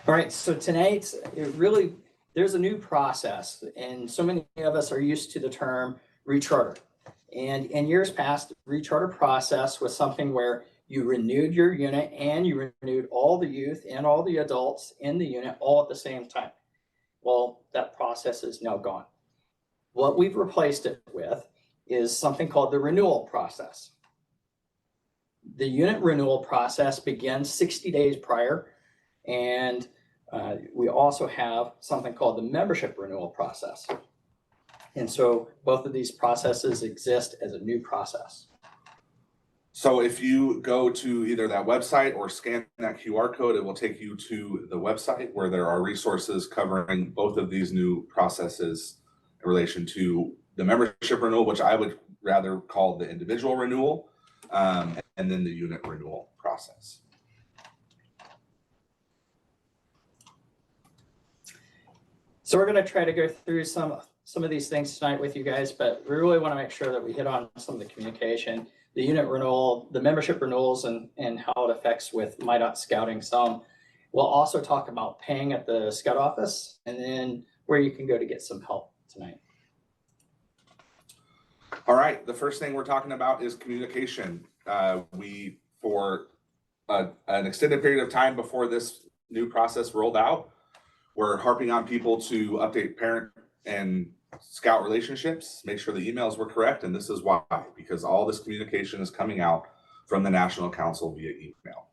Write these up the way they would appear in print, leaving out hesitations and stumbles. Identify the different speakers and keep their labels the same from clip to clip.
Speaker 1: All right, so tonight, there's a new process, and so many of us are used to the term recharter. And in years past, the recharter process was something where you renewed your unit and you renewed all the youth and all the adults in the unit all at the same time. Well, that process is now gone. What we've replaced it with is something called the renewal process. The unit renewal process begins 60 days prior, and we also have something called the membership renewal process. And so both of these processes exist as a new process.
Speaker 2: So if you go to either that website or scan that QR code, it will take you to the website where there are resources covering both of these new processes in relation to the membership renewal, which I would rather call the individual renewal, and then the unit renewal process.
Speaker 1: So we're going to try to go through some of these things tonight with you guys, but we really want to make sure that we hit on some of the communication, the unit renewal, the membership renewals, and how it affects with MyDOT scouting some. We'll also talk about paying at the scout office and then where you can go to get some help tonight.
Speaker 2: All right, the first thing we're talking about is communication. For an extended period of time before this new process rolled out, we're harping on people to update parent and scout relationships, make sure the emails were correct. And this is why, because all this communication is coming out from the National Council via email.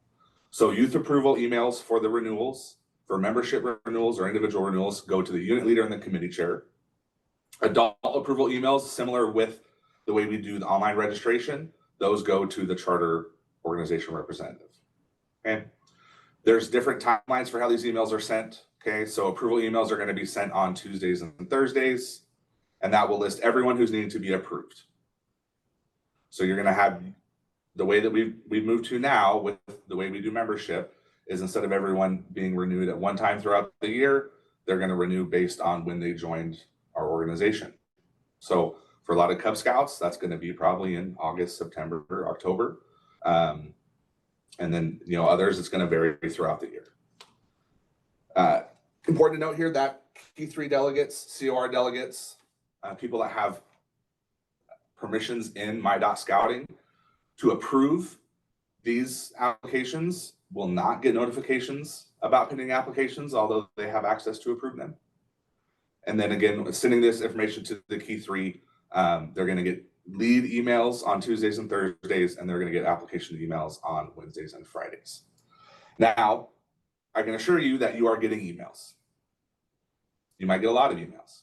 Speaker 2: So youth approval emails for the renewals, for membership renewals or individual renewals, go to the unit leader and the committee chair. Adult approval emails, similar with the way we do the online registration, those go to the charter organization representative. Okay. There's different timelines for how these emails are sent. Okay, so approval emails are going to be sent on Tuesdays and Thursdays, and that will list everyone who's needing to be approved. So you're going to have the way that we've moved to now with the way we do membership is instead of everyone being renewed at one time throughout the year, they're going to renew based on when they joined our organization. So for a lot of Cub Scouts, that's going to be probably in August, September, October. And then, others, it's going to vary throughout the year. Important to note here that P3 delegates, COR delegates, people that have permissions in MyDOT Scouting to approve these applications will not get notifications about pending applications, although they have access to approve them. And then again, sending this information to the Key 3, they're going to get lead emails on Tuesdays and Thursdays, and they're going to get application emails on Wednesdays and Fridays. Now, I can assure you that you are getting emails. You might get a lot of emails.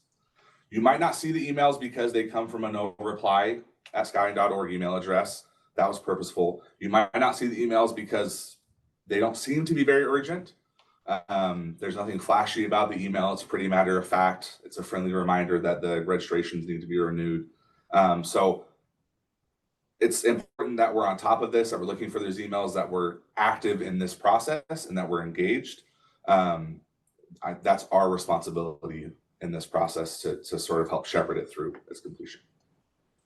Speaker 2: You might not see the emails because they come from a no reply at scouting.org email address. That was purposeful. You might not see the emails because they don't seem to be very urgent. There's nothing flashy about the email. It's pretty matter of fact. It's a friendly reminder that the registrations need to be renewed. So it's important that we're on top of this, that we're looking for those emails, that we're active in this process and that we're engaged. That's our responsibility in this process to sort of help shepherd it through its completion.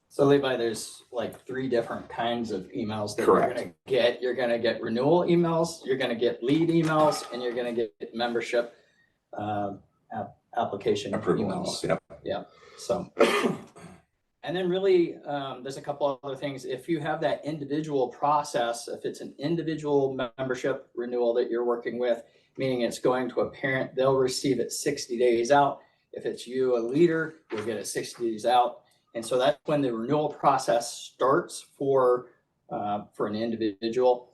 Speaker 1: So Levi, there's like 3 different kinds of emails that
Speaker 2: Correct.
Speaker 1: You're going to get. You're going to get renewal emails, you're going to get lead emails, and you're going to get membership application
Speaker 2: Approval
Speaker 1: emails.
Speaker 2: Yep.
Speaker 1: Yeah. So, and then really, there's a couple other things. If you have that individual process, if it's an individual membership renewal that you're working with, meaning it's going to a parent, they'll receive it 60 days out. If it's you, a leader, you'll get it 60 days out. And so that's when the renewal process starts for an individual.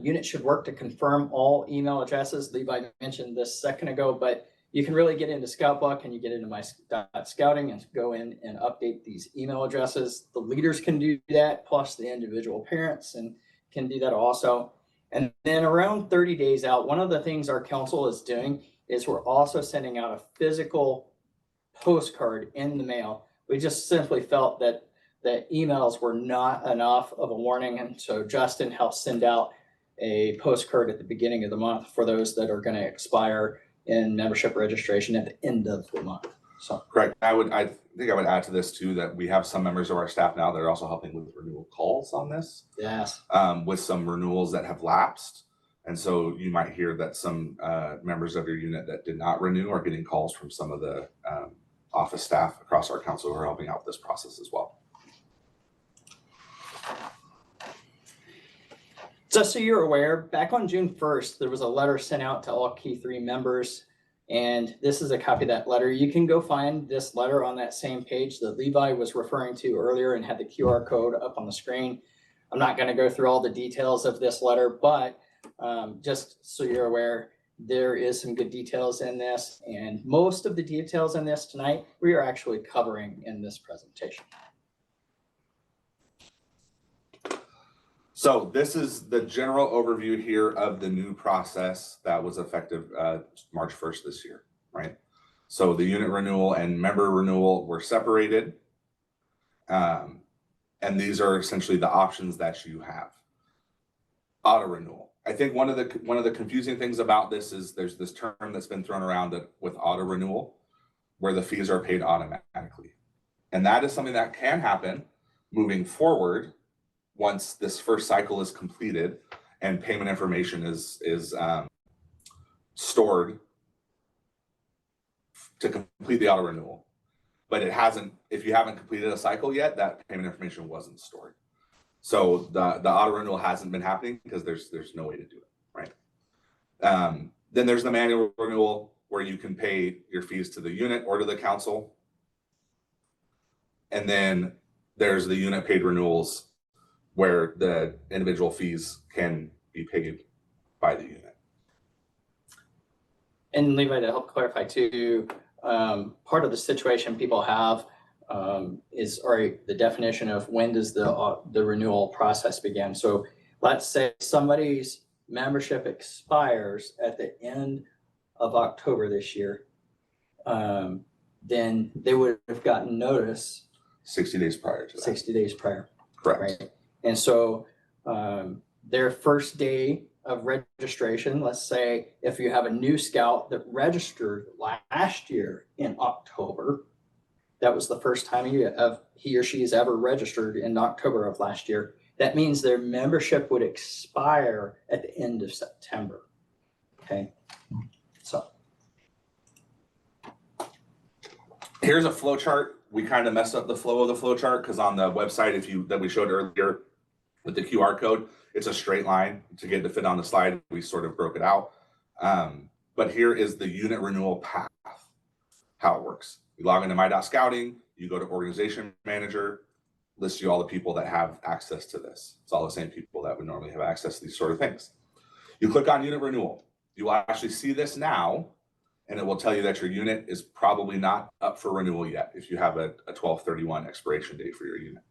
Speaker 1: Unit should work to confirm all email addresses. Levi mentioned this a second ago, but you can really get into Scoutbook and you get into MyDOT Scouting and go in and update these email addresses. The leaders can do that, plus the individual parents and can do that also. And then around 30 days out, one of the things our council is doing is we're also sending out a physical postcard in the mail. We just simply felt that emails were not enough of a warning. And so Justin helped send out a postcard at the beginning of the month for those that are going to expire in membership registration at the end of the month. So
Speaker 2: correct. I think I would add to this too, that we have some members of our staff now that are also helping with renewal calls on this.
Speaker 1: Yes.
Speaker 2: With some renewals that have lapsed. And so you might hear that some members of your unit that did not renew are getting calls from some of the office staff across our council who are helping out with this process as well.
Speaker 1: Just so you're aware, back on June 1st, there was a letter sent out to all Key 3 members, and this is a copy of that letter. You can go find this letter on that same page that Levi was referring to earlier and had the QR code up on the screen. I'm not going to go through all the details of this letter, but just so you're aware, there is some good details in this, and most of the details in this tonight, we are actually covering in this presentation.
Speaker 2: So this is the general overview here of the new process that was effective March 1st this year, right? So the unit renewal and member renewal were separated. And these are essentially the options that you have. Auto renewal. I think one of the confusing things about this is there's this term that's been thrown around that with auto renewal, where the fees are paid automatically. And that is something that can happen moving forward once this first cycle is completed and payment information is stored to complete the auto renewal. But it hasn't, if you haven't completed a cycle yet, that payment information wasn't stored. So the auto renewal hasn't been happening because there's no way to do it, right? Then there's the manual renewal where you can pay your fees to the unit or to the council. And then there's the unit paid renewals where the individual fees can be paid by the unit.
Speaker 1: And Levi, to help clarify too, part of the situation people have is the definition of when does the renewal process begin. So let's say somebody's membership expires at the end of October this year, then they would have gotten notice
Speaker 2: 60 days prior to that.
Speaker 1: 60 days prior.
Speaker 2: Correct.
Speaker 1: Right. And so their first day of registration, let's say if you have a new scout that registered last year in October, that was the first time he or she has ever registered in October of last year. That means their membership would expire at the end of September. Okay. So
Speaker 2: here's a flow chart. We kind of messed up the flow of the flow chart because on the website that we showed earlier with the QR code, it's a straight line. To get it to fit on the slide, we sort of broke it out. But here is the unit renewal path, how it works. You log into my.scouting, you go to organization manager, lists you all the people that have access to this. It's all the same people that would normally have access to these sort of things. You click on unit renewal. You will actually see this now, and it will tell you that your unit is probably not up for renewal yet if you have a 12/31 expiration date for your unit.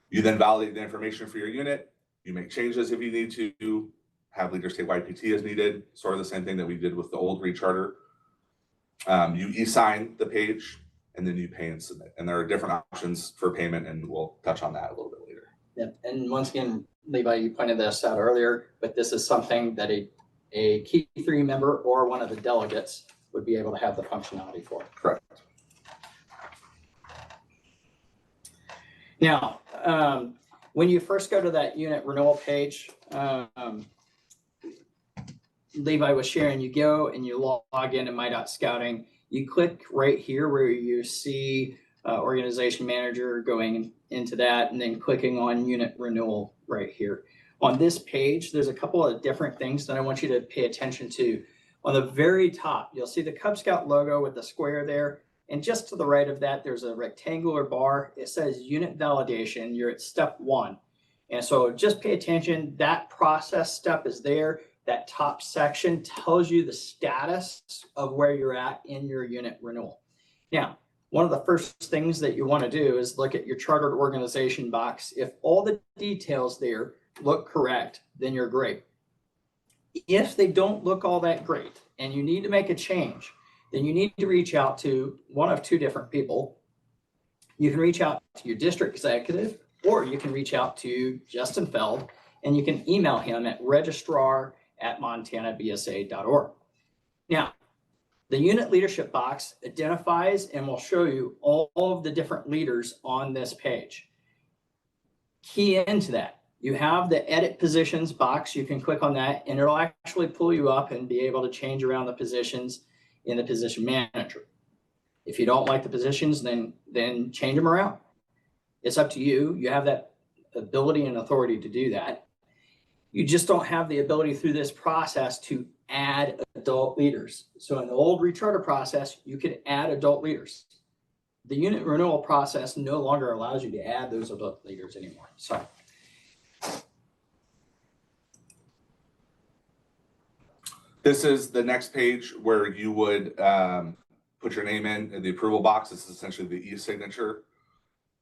Speaker 2: You then validate the information for your unit. You make changes if you need to, have leaders take YPT as needed, sort of the same thing that we did with the old recharter. You e-sign the page, and then you pay and submit. And there are different options for payment, and we'll touch on that a little bit later.
Speaker 1: yeah, and once again, Levi, you pointed this out earlier, but this is something that a Key 3 member or one of the delegates would be able to have the functionality for.
Speaker 2: Correct.
Speaker 1: Now, when you first go to that unit renewal page, Levi was sharing, you go and you log into my.scouting. You click right here where you see organization manager, going into that, and then clicking on unit renewal right here. On this page, there's a couple of different things that I want you to pay attention to. On the very top, you'll see the Cub Scout logo with the square there. And just to the right of that, there's a rectangular bar. It says unit validation. You're at step 1. And so just pay attention. That process step is there. That top section tells you the status of where you're at in your unit renewal. Now, one of the first things that you want to do is look at your chartered organization box. If all the details there look correct, then you're great. If they don't look all that great and you need to make a change, then you need to reach out to one of 2 different people. You can reach out to your district executive, or you can reach out to Justin Feld, and you can email him at registrar@montanabsa.org. Now, the unit leadership box identifies and will show you all of the different leaders on this page. Key into that. You have the edit positions box. You can click on that and it'll actually pull you up and be able to change around the positions in the position manager. If you don't like the positions, then change them around. It's up to you. You have that ability and authority to do that. You just don't have the ability through this process to add adult leaders. So in the old recharter process, you could add adult leaders. The unit renewal process no longer allows you to add those adult leaders anymore. So
Speaker 2: this is the next page where you would put your name in the approval box. This is essentially the e-signature.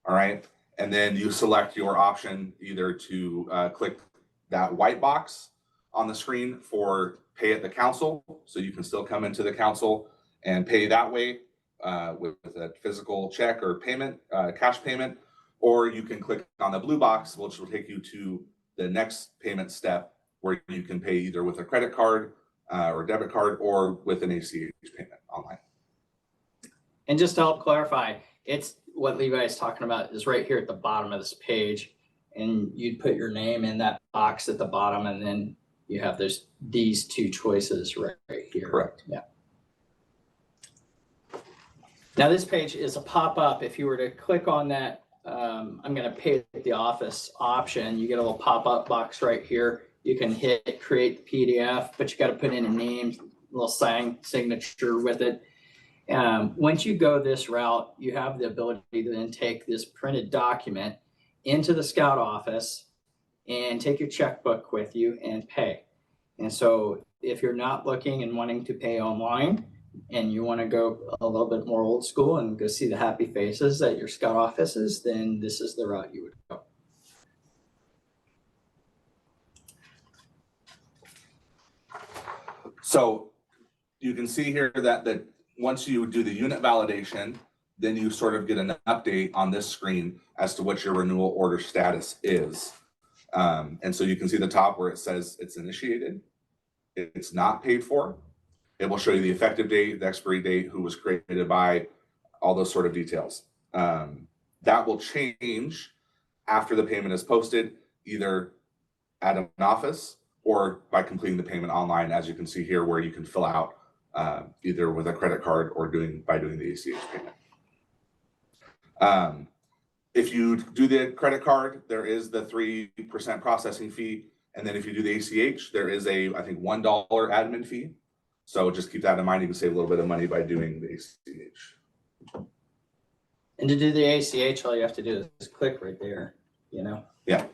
Speaker 2: All right. And then you select your option either to click that white box on the screen for pay at the council. So you can still come into the council and pay that way with a physical check or payment, cash payment, or you can click on the blue box, which will take you to the next payment step where you can pay either with a credit card or debit card or with an ACH payment online.
Speaker 1: And just to help clarify, it's what Levi is talking about is right here at the bottom of this page, and you'd put your name in that box at the bottom, and then you have these two choices right here.
Speaker 2: Correct.
Speaker 1: Yeah. Now this page is a pop-up. If you were to click on that, I'm going to pay at the office option, you get a little pop-up box right here. You can hit create the PDF, but you got to put in a name, a little signature with it. Once you go this route, you have the ability to then take this printed document into the Scout office and take your checkbook with you and pay. And so if you're not looking and wanting to pay online and you want to go a little bit more old school and go see the happy faces at your Scout offices, then this is the route you would go.
Speaker 2: So you can see here that once you do the unit validation, then you sort of get an update on this screen as to what your renewal order status is. And so you can see the top where it says it's initiated, it's not paid for. It will show you the effective date, the expiry date, who was created by, all those sort of details. That will change after the payment is posted, either at an office or by completing the payment online, as you can see here, where you can fill out either with a credit card or by doing the ACH payment. If you do the credit card, there is the 3% processing fee. And then if you do the ACH, there is I think $1 admin fee. So just keep that in mind. You can save a little bit of money by doing the ACH.
Speaker 1: And to do the ACH, all you have to do is click right there, you know?
Speaker 2: Yeah.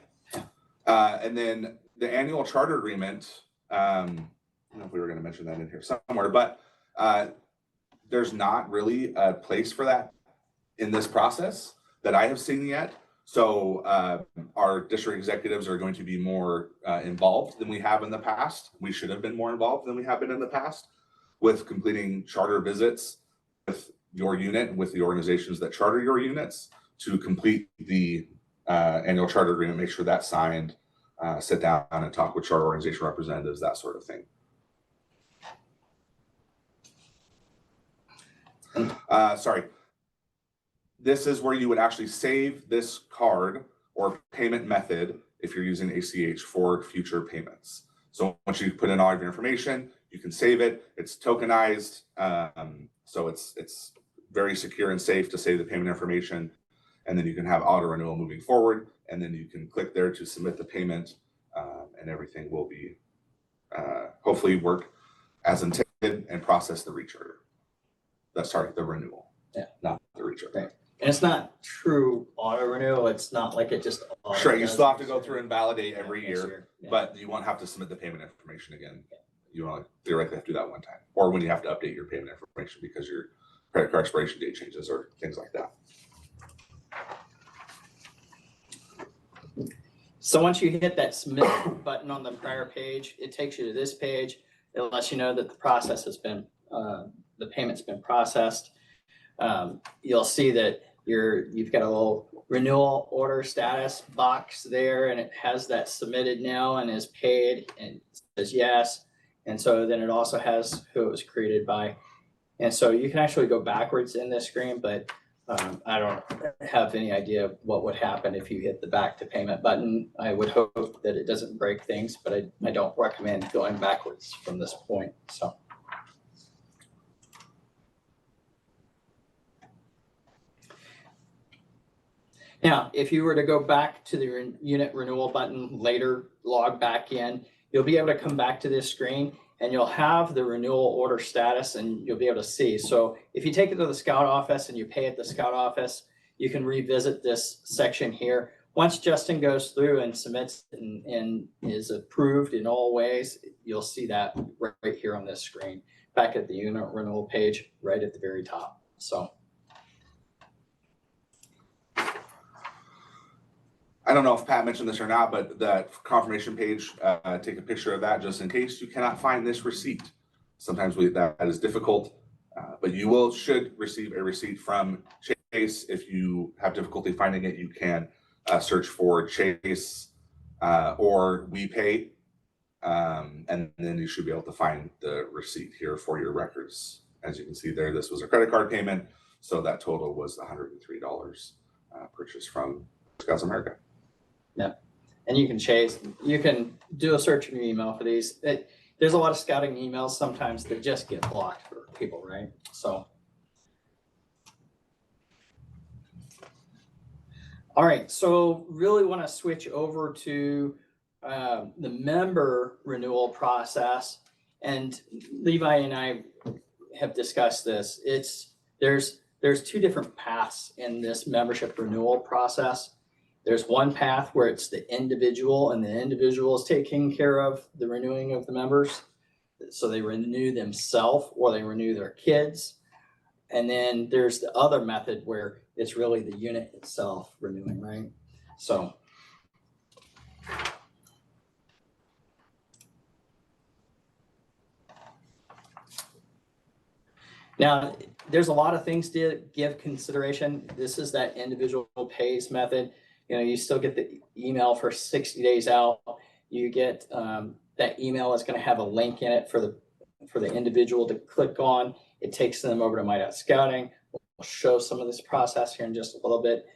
Speaker 2: And then the annual charter agreement, I don't know if we were going to mention that in here somewhere, but there's not really a place for that in this process that I have seen yet. So our district executives are going to be more involved than we have in the past. We should have been more involved than we have been in the past with completing charter visits with your unit, with the organizations that charter your units, to complete the annual charter agreement, make sure that's signed, sit down and talk with charter organization representatives, that sort of thing. Sorry. This is where you would actually save this card or payment method if you're using ACH for future payments. So once you put in all of your information, you can save it. It's tokenized, so it's very secure and safe to save the payment information. And then you can have auto renewal moving forward, and then you can click there to submit the payment, and everything will be hopefully work as intended and process the recharter. The renewal.
Speaker 1: Yeah,
Speaker 2: not the recharter.
Speaker 1: Right. And it's not true auto renewal. It's not like it just auto
Speaker 2: Sure, you
Speaker 1: does
Speaker 2: still have to
Speaker 1: it.
Speaker 2: go through and validate every year,
Speaker 1: Yeah.
Speaker 2: but you won't have to submit the payment information again. You only theoretically have to do that one time, or when you have to update your payment information because your credit card expiration date changes or things like that.
Speaker 1: So once you hit that submit button on the prior page, it takes you to this page. It lets you know that the process has been, the payment's been processed. You'll see that you've got a little renewal order status box there, and it has that submitted now and is paid, and it says yes. And so then it also has who it was created by. And so you can actually go backwards in this screen, but I don't have any idea what would happen if you hit the back to payment button. I would hope that it doesn't break things, but I don't recommend going backwards from this point, so. Now, if you were to go back to the unit renewal button later, log back in, you'll be able to come back to this screen and you'll have the renewal order status and you'll be able to see. So if you take it to the scout office and you pay at the scout office, you can revisit this section here. Once Justin goes through and submits and is approved in all ways, you'll see that right here on this screen, back at the unit renewal page, right at the very top. So.
Speaker 2: I don't know if Pat mentioned this or not, but that confirmation page, take a picture of that just in case you cannot find this receipt. Sometimes that is difficult, but you should receive a receipt from Chase. If you have difficulty finding it, you can search for Chase or WePay, and then you should be able to find the receipt here for your records. As you can see there, this was a credit card payment, so that total was $103 purchased from Scouts America.
Speaker 1: Yeah, and you can do a search in your email for these. There's a lot of scouting emails sometimes that just get blocked for people, right? So. All right, so really want to switch over to the member renewal process. And Levi and I have discussed this. There's two different paths in this membership renewal process. There's one path where it's the individual and the individual is taking care of the renewing of the members. So they renew themselves or they renew their kids. And then there's the other method where it's really the unit itself renewing, right? So. Now, there's a lot of things to give consideration. This is that individual pays method. You know, you still get the email for 60 days out. You get that email is going to have a link in it for the individual to click on. It takes them over to My.Scouting. We'll show some of this process here in just a little bit.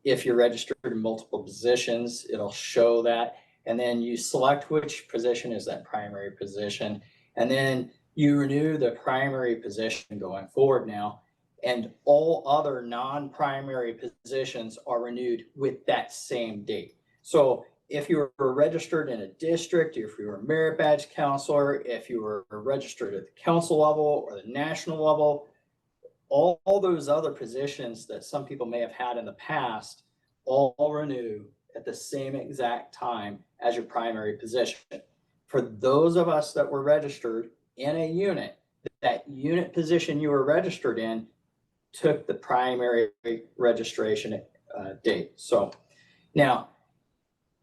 Speaker 1: If you're registered in multiple positions, it'll show that. And then you select which position is that primary position. And then you renew the primary position going forward now. And all other non-primary positions are renewed with that same date. So if you were registered in a district, if you were a merit badge counselor, if you were registered at the council level or the national level, all those other positions that some people may have had in the past all renew at the same exact time as your primary position. For those of us that were registered in a unit, that unit position you were registered in took the primary registration date. So now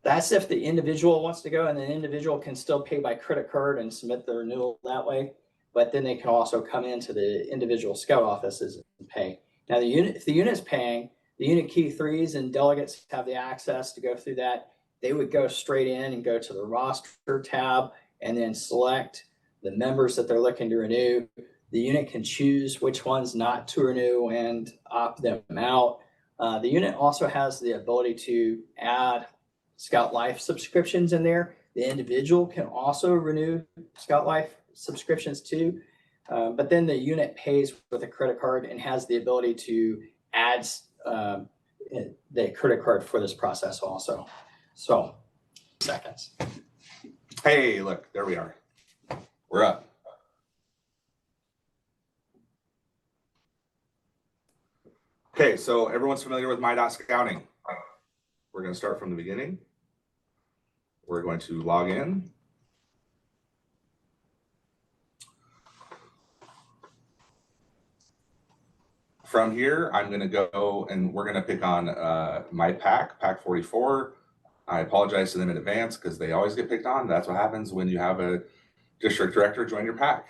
Speaker 1: that's if the individual wants to go, and the individual can still pay by credit card and submit the renewal that way. But then they can also come into the individual scout offices and pay. Now if the unit's paying, the unit key 3s and delegates have the access to go through that. They would go straight in and go to the roster tab and then select the members that they're looking to renew. The unit can choose which ones not to renew and opt them out. The unit also has the ability to add Scout Life subscriptions in there. The individual can also renew Scout Life subscriptions too. But then the unit pays with a credit card and has the ability to add the credit card for this process also. So, seconds.
Speaker 2: Hey, look, there we are. We're up. Okay, so everyone's familiar with My.Scouting. We're going to start from the beginning. We're going to log in. From here, I'm going to go and we're going to pick on my pack 44. I apologize to them in advance because they always get picked on. That's what happens when you have a district director join your pack.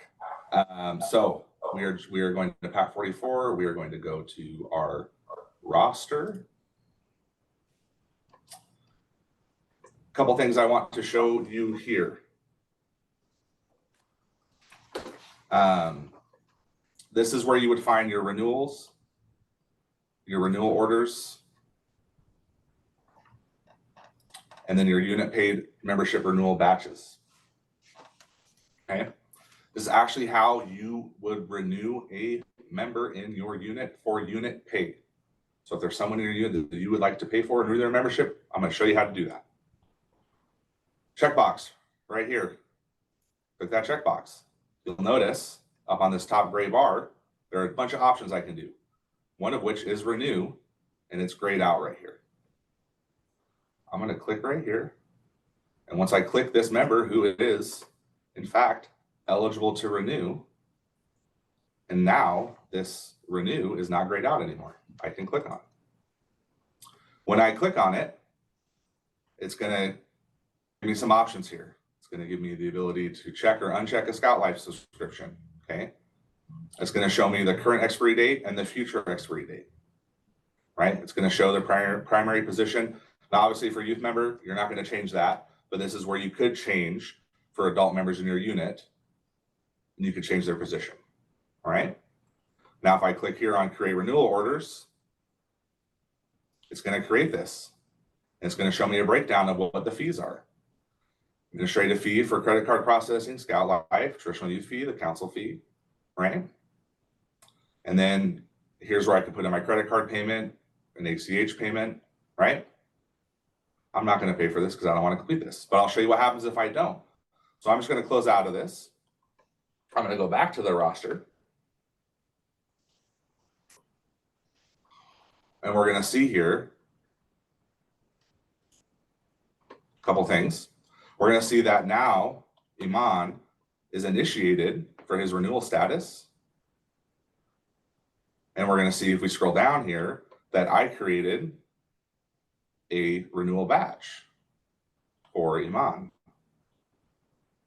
Speaker 2: So we are going to pack 44. We are going to go to our roster. A couple things I want to show you here. This is where you would find your renewals. your renewal orders, and then your unit paid membership renewal batches. Okay, this is actually how you would renew a member in your unit for unit paid. So if there's someone in your unit that you would like to pay for and renew their membership, I'm going to show you how to do that. Checkbox right here. Click that checkbox. You'll notice up on this top gray bar, there are a bunch of options I can do. One of which is renew, and it's grayed out right here. I'm going to click right here. And once I click this member who it is, in fact, eligible to renew, and now this renew is not grayed out anymore. I can click on it. When I click on it, it's going to give me some options here. It's going to give me the ability to check or uncheck a Scout Life subscription. Okay. It's going to show me the current expiry date and the future expiry date. Right. It's going to show the primary position. Now, obviously, for youth member, you're not going to change that, but this is where you could change for adult members in your unit, and you could change their position. All right. Now, if I click here on create renewal orders, it's going to create this. And it's going to show me a breakdown of what the fees are. Administrative fee for credit card processing, Scout Life, traditional youth fee, the council fee, right? And then here's where I can put in my credit card payment, an ACH payment, right? I'm not going to pay for this because I don't want to complete this, but I'll show you what happens if I don't. So I'm just going to close out of this. I'm going to go back to the roster. And we're going to see here a couple things. We're going to see that now Iman is initiated for his renewal status. And we're going to see if we scroll down here that I created a renewal batch for Iman.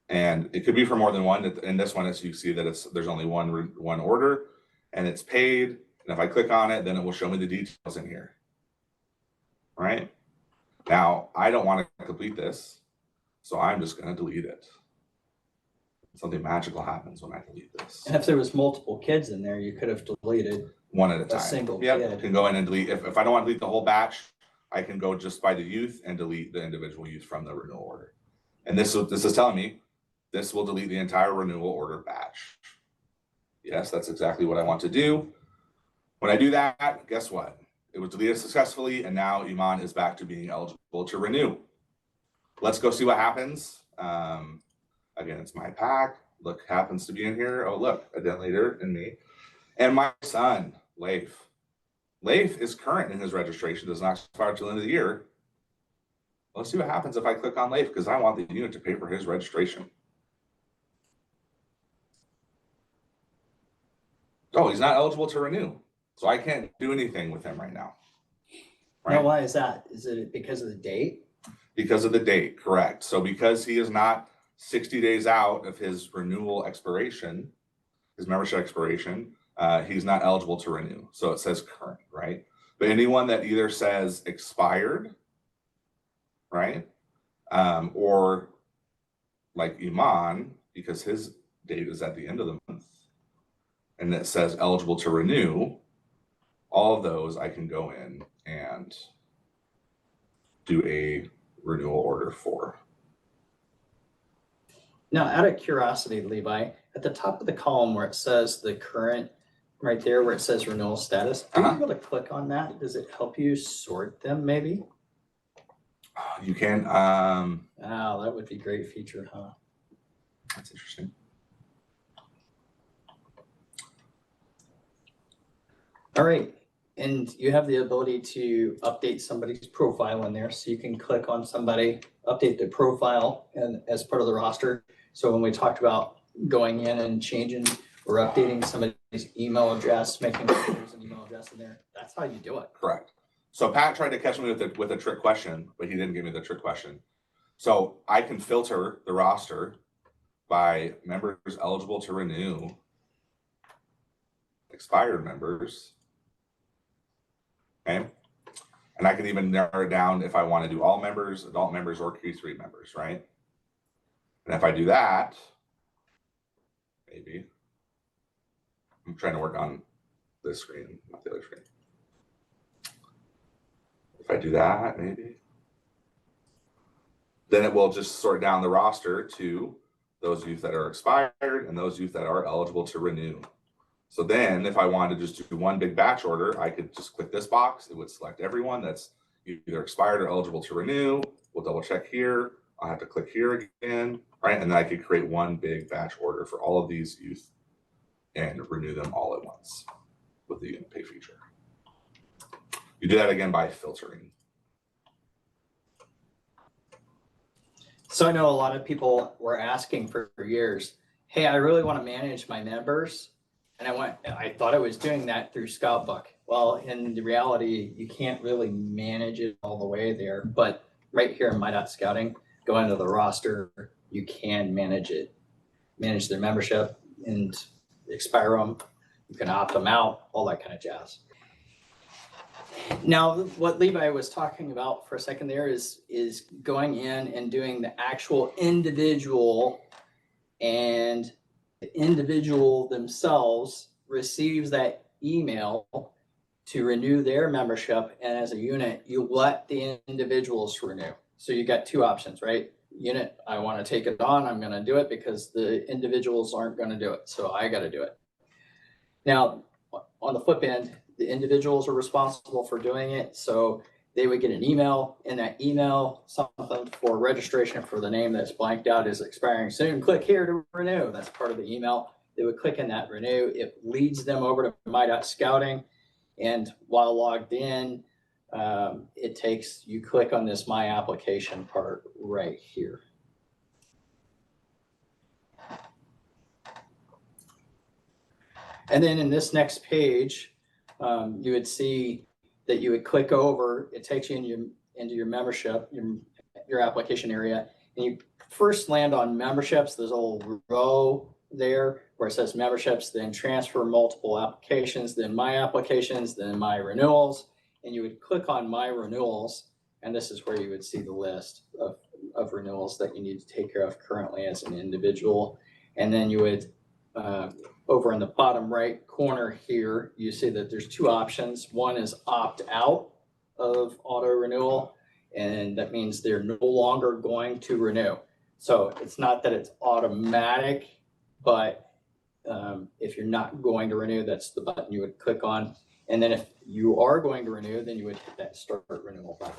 Speaker 2: And it could be for more than one. In this one, as you see that there's only one order and it's paid. And if I click on it, then it will show me the details in here. Right? Now, I don't want to complete this. So I'm just going to delete it. Something magical happens when I delete this.
Speaker 1: And if there was multiple kids in there, you could have deleted
Speaker 2: one at a time.
Speaker 1: A single
Speaker 2: kid.
Speaker 1: kid.
Speaker 2: I can go in and delete. If I don't want to delete the whole batch, I can go just by the youth and delete the individual youth from the renewal order. And this is telling me this will delete the entire renewal order batch. Yes, that's exactly what I want to do. When I do that, guess what? It was deleted successfully, and now Iman is back to being eligible to renew. Let's go see what happens. Again, it's my pack. Look, happens to be in here. Oh, look, a den leader and me. And my son, Leif. Leif is current in his registration, does not expire till the end of the year. Let's see what happens if I click on Leif, because I want the unit to pay for his registration. Oh, he's not eligible to renew. So I can't do anything with him right now.
Speaker 1: Right? Now, why is that? Is it because of the date?
Speaker 2: Because of the date, correct. So because he is not 60 days out of his renewal expiration, his membership expiration, he's not eligible to renew. So it says current, right? But anyone that either says expired, right? Or like Iman, because his date is at the end of the month, and it says eligible to renew, all of those I can go in and do a renewal order for.
Speaker 1: Now, out of curiosity, Levi, at the top of the column where it says the current, right there where it says renewal status, are you able to click on that? Does it help you sort them maybe?
Speaker 2: You can.
Speaker 1: Oh, that would be a great feature, huh?
Speaker 2: That's interesting.
Speaker 1: All right. And you have the ability to update somebody's profile in there. So you can click on somebody, update their profile and as part of the roster. So when we talked about going in and changing or updating somebody's email address, making sure there's an email address in there, that's how you do it.
Speaker 2: Correct. So Pat tried to catch me with a trick question, but he didn't give me the trick question. So I can filter the roster by members eligible to renew, expired members. Okay. And I can even narrow it down if I want to do all members, adult members, or Q3 members, right? And if I do that, maybe I'm trying to work on this screen, not the other screen. If I do that, maybe. Then it will just sort down the roster to those youth that are expired and those youth that are eligible to renew. So then if I wanted to just do one big batch order, I could just click this box. It would select everyone that's either expired or eligible to renew. We'll double check here. I'll have to click here again, right? And then I could create one big batch order for all of these youth and renew them all at once with the unit pay feature. You do that again by filtering.
Speaker 1: So I know a lot of people were asking for years, hey, I really want to manage my members. And I thought I was doing that through Scoutbook. Well, in the reality, you can't really manage it all the way there. But right here in My.Scouting, go into the roster, you can manage it, manage their membership and expire them. You can opt them out, all that kind of jazz. Now, what Levi was talking about for a second there is going in and doing the actual individual, and the individual themselves receives that email to renew their membership, and as a unit, you let the individuals renew. So you got two options, right? Unit, I want to take it on, I'm going to do it because the individuals aren't going to do it, so I got to do it. Now, on the flip end, the individuals are responsible for doing it, so they would get an email. In that email, something for registration for the name that's blanked out is expiring soon. Click here to renew. That's part of the email. They would click in that renew. It leads them over to My.Scouting, and while logged in, you click on this My Application part right here. And then in this next page, you would see that you would click over. It takes you into your membership, your application area, and you first land on memberships. There's a little row there where it says memberships, then transfer multiple applications, then my applications, then my renewals, and you would click on my renewals, and this is where you would see the list of renewals that you need to take care of currently as an individual. And then you would over in the bottom right corner here, you see that there's two options. One is opt out of auto renewal, and that means they're no longer going to renew. So it's not that it's automatic, but if you're not going to renew, that's the button you would click on. And then if you are going to renew, then you would hit that start renewal button.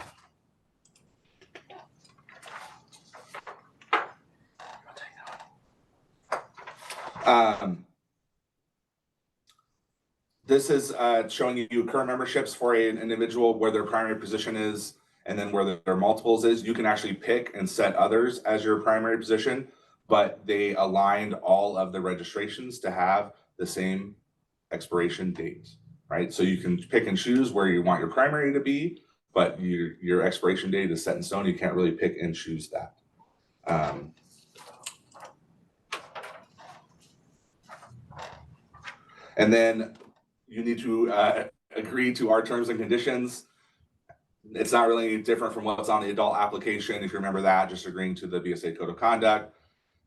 Speaker 2: This is showing you current memberships for an individual, where their primary position is, and then where their multiples is. You can actually pick and set others as your primary position, but they aligned all of the registrations to have the same expiration date, right? So you can pick and choose where you want your primary to be, but your expiration date is set in stone. You can't really pick and choose that. And then you need to agree to our terms and conditions. It's not really different from what's on the adult application. If you remember that, just agreeing to the BSA Code of Conduct,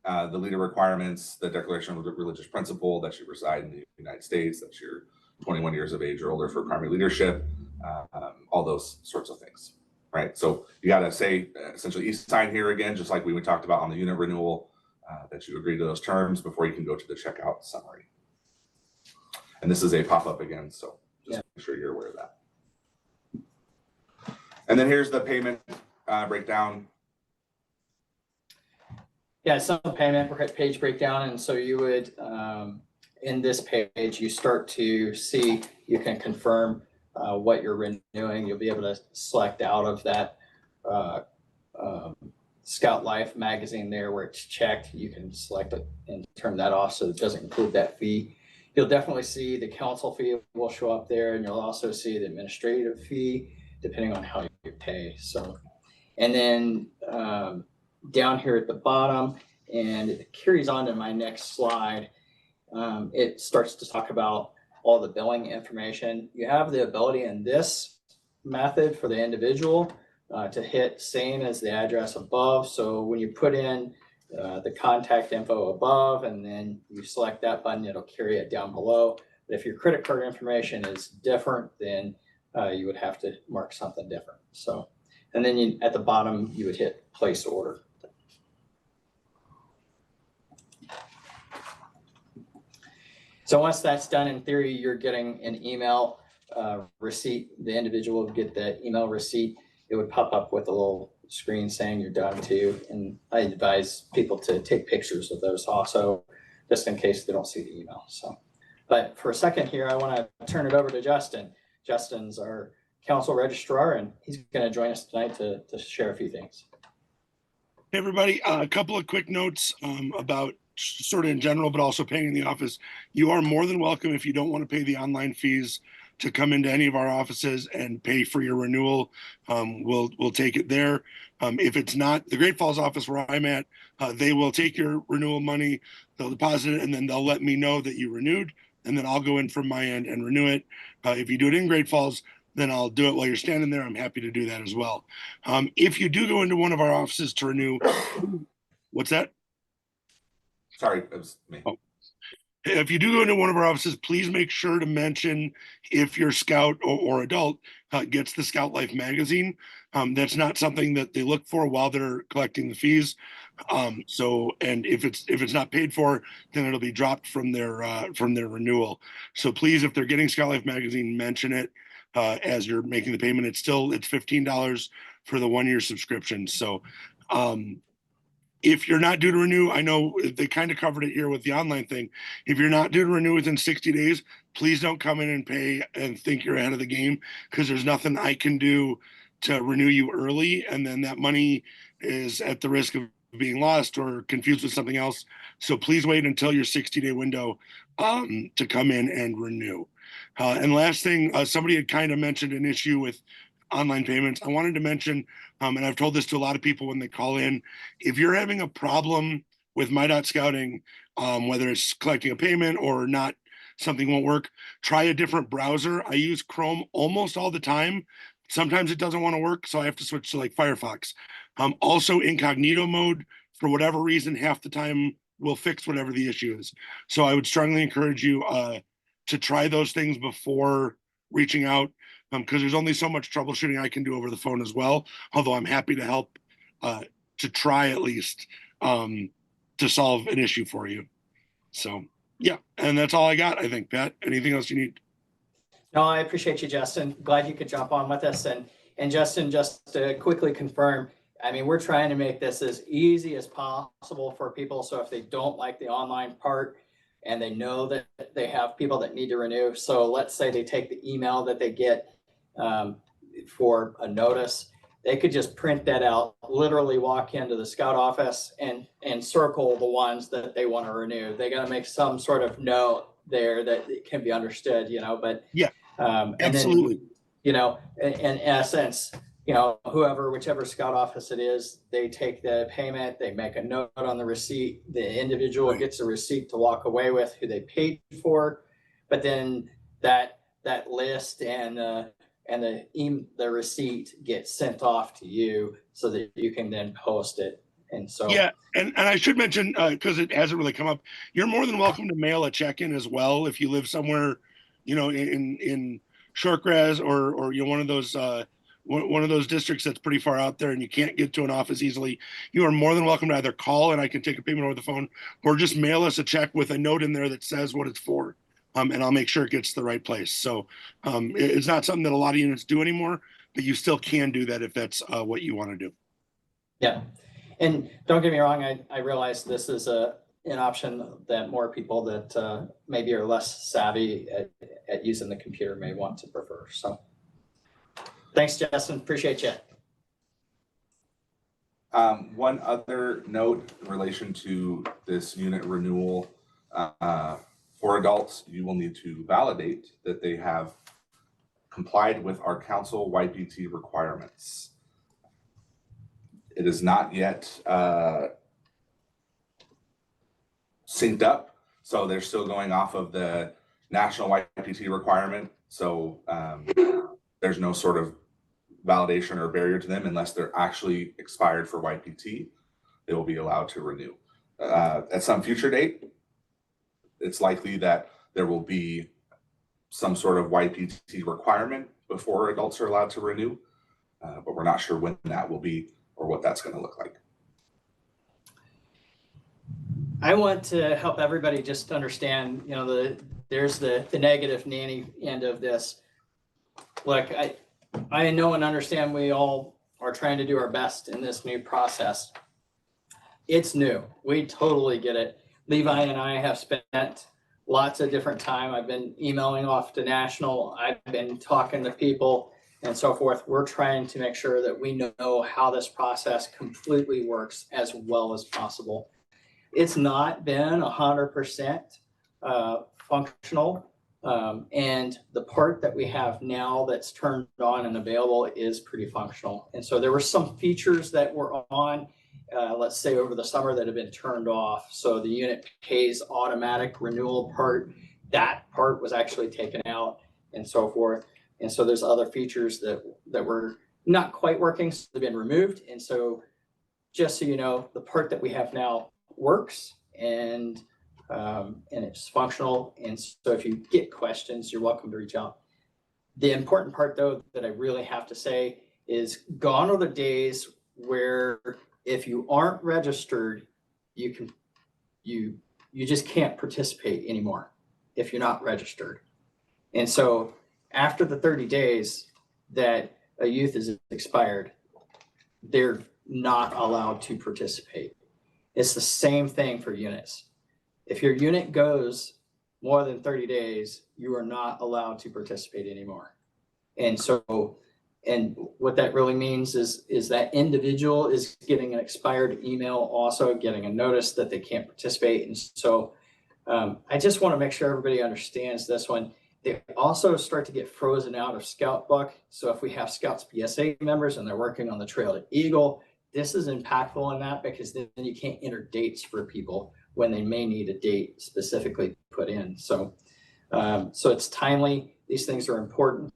Speaker 2: the leader requirements, the Declaration of Religious Principle, that you reside in the United States, that you're 21 years of age or older for primary leadership, all those sorts of things, right? So you got to say, essentially, e-sign here again, just like we talked about on the unit renewal, that you agree to those terms before you can go to the checkout summary. And this is a pop-up again, so just make sure you're aware of that. And then here's the payment breakdown.
Speaker 1: Yeah, some payment page breakdown. And so you would, in this page, you start to see, you can confirm what you're renewing. You'll be able to select out of that Scout Life magazine there where it's checked. You can select it and turn that off so it doesn't include that fee. You'll definitely see the council fee will show up there, and you'll also see the administrative fee depending on how you pay. So, and then down here at the bottom, and it carries on to my next slide, it starts to talk about all the billing information. You have the ability in this method for the individual to hit same as the address above. So when you put in the contact info above and then you select that button, it'll carry it down below. But if your credit card information is different, then you would have to mark something different. So, and then you, at the bottom, you would hit place order. So once that's done, in theory, you're getting an email receipt. The individual would get the email receipt. It would pop up with a little screen saying you're done too. And I advise people to take pictures of those also, just in case they don't see the email. So, but for a second here, I want to turn it over to Justin. Justin's our council registrar, and he's going to join us tonight to share a few things.
Speaker 3: Hey everybody, a couple of quick notes about sort of in general, but also paying in the office. You are more than welcome, if you don't want to pay the online fees, to come into any of our offices and pay for your renewal. We'll take it there. If it's not the Great Falls office where I'm at, they will take your renewal money, they'll deposit it, and then they'll let me know that you renewed, and then I'll go in from my end and renew it. If you do it in Great Falls, then I'll do it while you're standing there. I'm happy to do that as well. If you do go into one of our offices to renew, what's that?
Speaker 2: Sorry, it was me.
Speaker 3: Oh. If you do go into one of our offices, please make sure to mention if your scout or adult gets the Scout Life magazine. That's not something that they look for while they're collecting the fees. So, and if it's not paid for, then it'll be dropped from their renewal. So please, if they're getting Scout Life magazine, mention it as you're making the payment. It's $15 for the 1-year subscription. So, if you're not due to renew, I know they kind of covered it here with the online thing. If you're not due to renew within 60 days, please don't come in and pay and think you're ahead of the game, because there's nothing I can do to renew you early. And then that money is at the risk of being lost or confused with something else. So please wait until your 60-day window to come in and renew. And last thing, somebody had kind of mentioned an issue with online payments. I wanted to mention, and I've told this to a lot of people when they call in, if you're having a problem with My.Scouting, whether it's collecting a payment or not, something won't work, try a different browser. I use Chrome almost all the time. Sometimes it doesn't want to work, so I have to switch to like Firefox. Also, incognito mode, for whatever reason, half the time will fix whatever the issue is. So I would strongly encourage you to try those things before reaching out, because there's only so much troubleshooting I can do over the phone as well, although I'm happy to help to try at least to solve an issue for you. So yeah, and that's all I got, I think. Pat, anything else you need?
Speaker 1: No, I appreciate you, Justin. Glad you could jump on with us. And Justin, just to quickly confirm, I mean, we're trying to make this as easy as possible for people. So if they don't like the online part and they know that they have people that need to renew, so let's say they take the email that they get for a notice, they could just print that out, literally walk into the Scout office and circle the ones that they want to renew. They got to make some sort of note there that it can be understood, you know, but
Speaker 3: yeah,
Speaker 1: and
Speaker 3: absolutely.
Speaker 1: then, you know, in essence, you know, whichever Scout office it is, they take the payment, they make a note on the receipt, the individual
Speaker 3: Right.
Speaker 1: gets a receipt to walk away with who they paid for, but then that list and the receipt gets sent off to you so that you can then post it. And so
Speaker 3: yeah, and I should mention, because it hasn't really come up, you're more than welcome to mail a check-in as well if you live somewhere, you know, in Shortgrass or you know, one of those districts that's pretty far out there and you can't get to an office easily. You are more than welcome to either call and I can take a payment over the phone, or just mail us a check with a note in there that says what it's for. And I'll make sure it gets to the right place. So it's not something that a lot of units do anymore, but you still can do that if that's what you want to do.
Speaker 1: yeah. And don't get me wrong, I realize this is an option that more people that maybe are less savvy at using the computer may want to prefer. So thanks, Justin. Appreciate you.
Speaker 2: One other note in relation to this unit renewal, for adults, you will need to validate that they have complied with our council YPT requirements. It is not yet synced up, so they're still going off of the national YPT requirement. So there's no sort of validation or barrier to them unless they're actually expired for YPT. They will be allowed to renew. At some future date, it's likely that there will be some sort of YPT requirement before adults are allowed to renew, but we're not sure when that will be or what that's going to look like.
Speaker 1: I want to help everybody just understand, you know, there's the negative nanny end of this. Look, I know and understand we all are trying to do our best in this new process. It's new. We totally get it. Levi and I have spent lots of different time. I've been emailing off to national. I've been talking to people and so forth. We're trying to make sure that we know how this process completely works as well as possible. It's not been 100% functional. And the part that we have now that's turned on and available is pretty functional. And so there were some features that were on, let's say over the summer, that have been turned off. So the unit pays automatic renewal part, that part was actually taken out and so forth. And so there's other features that were not quite working, so they've been removed. And so just so you know, the part that we have now works and it's functional. And so if you get questions, you're welcome to reach out. The important part though that I really have to say is gone are the days where if you aren't registered, you just can't participate anymore if you're not registered. And so after the 30 days that a youth is expired, they're not allowed to participate. It's the same thing for units. If your unit goes more than 30 days, you are not allowed to participate anymore. And so, and what that really means is that individual is getting an expired email, also getting a notice that they can't participate. And so I just want to make sure everybody understands this one. They also start to get frozen out of Scout Book. So if we have Scouts BSA members and they're working on the Trail to Eagle, this is impactful in that because then you can't enter dates for people when they may need a date specifically put in. So, so it's timely. These things are important.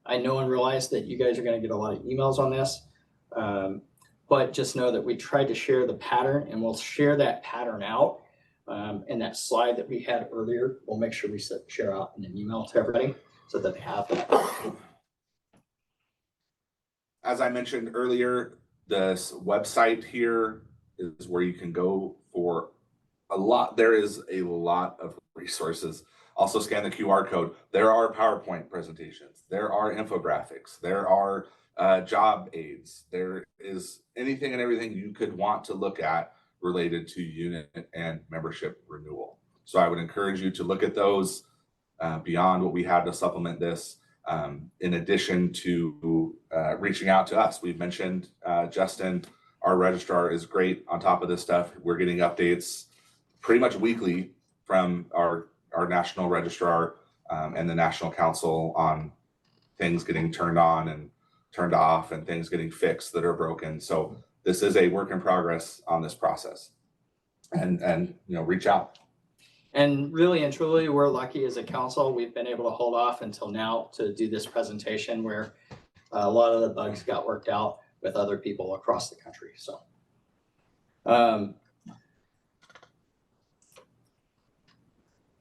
Speaker 1: I know and realize that you guys are going to get a lot of emails on this, but just know that we tried to share the pattern and we'll share that pattern out. And that slide that we had earlier, we'll make sure we share out in an email to everybody so that they have that.
Speaker 2: As I mentioned earlier, this website here is where you can go for a lot. There is a lot of resources. Also scan the QR code. There are PowerPoint presentations. There are infographics. There are job aids. There is anything and everything you could want to look at related to unit and membership renewal. So I would encourage you to look at those beyond what we have to supplement this. In addition to reaching out to us. We've mentioned Justin, our registrar, is great on top of this stuff. We're getting updates pretty much weekly from our national registrar and the National Council on things getting turned on and turned off and things getting fixed that are broken. So this is a work in progress on this process. And you know, reach out.
Speaker 1: And really and truly, we're lucky as a council. We've been able to hold off until now to do this presentation where a lot of the bugs got worked out with other people across the country. So want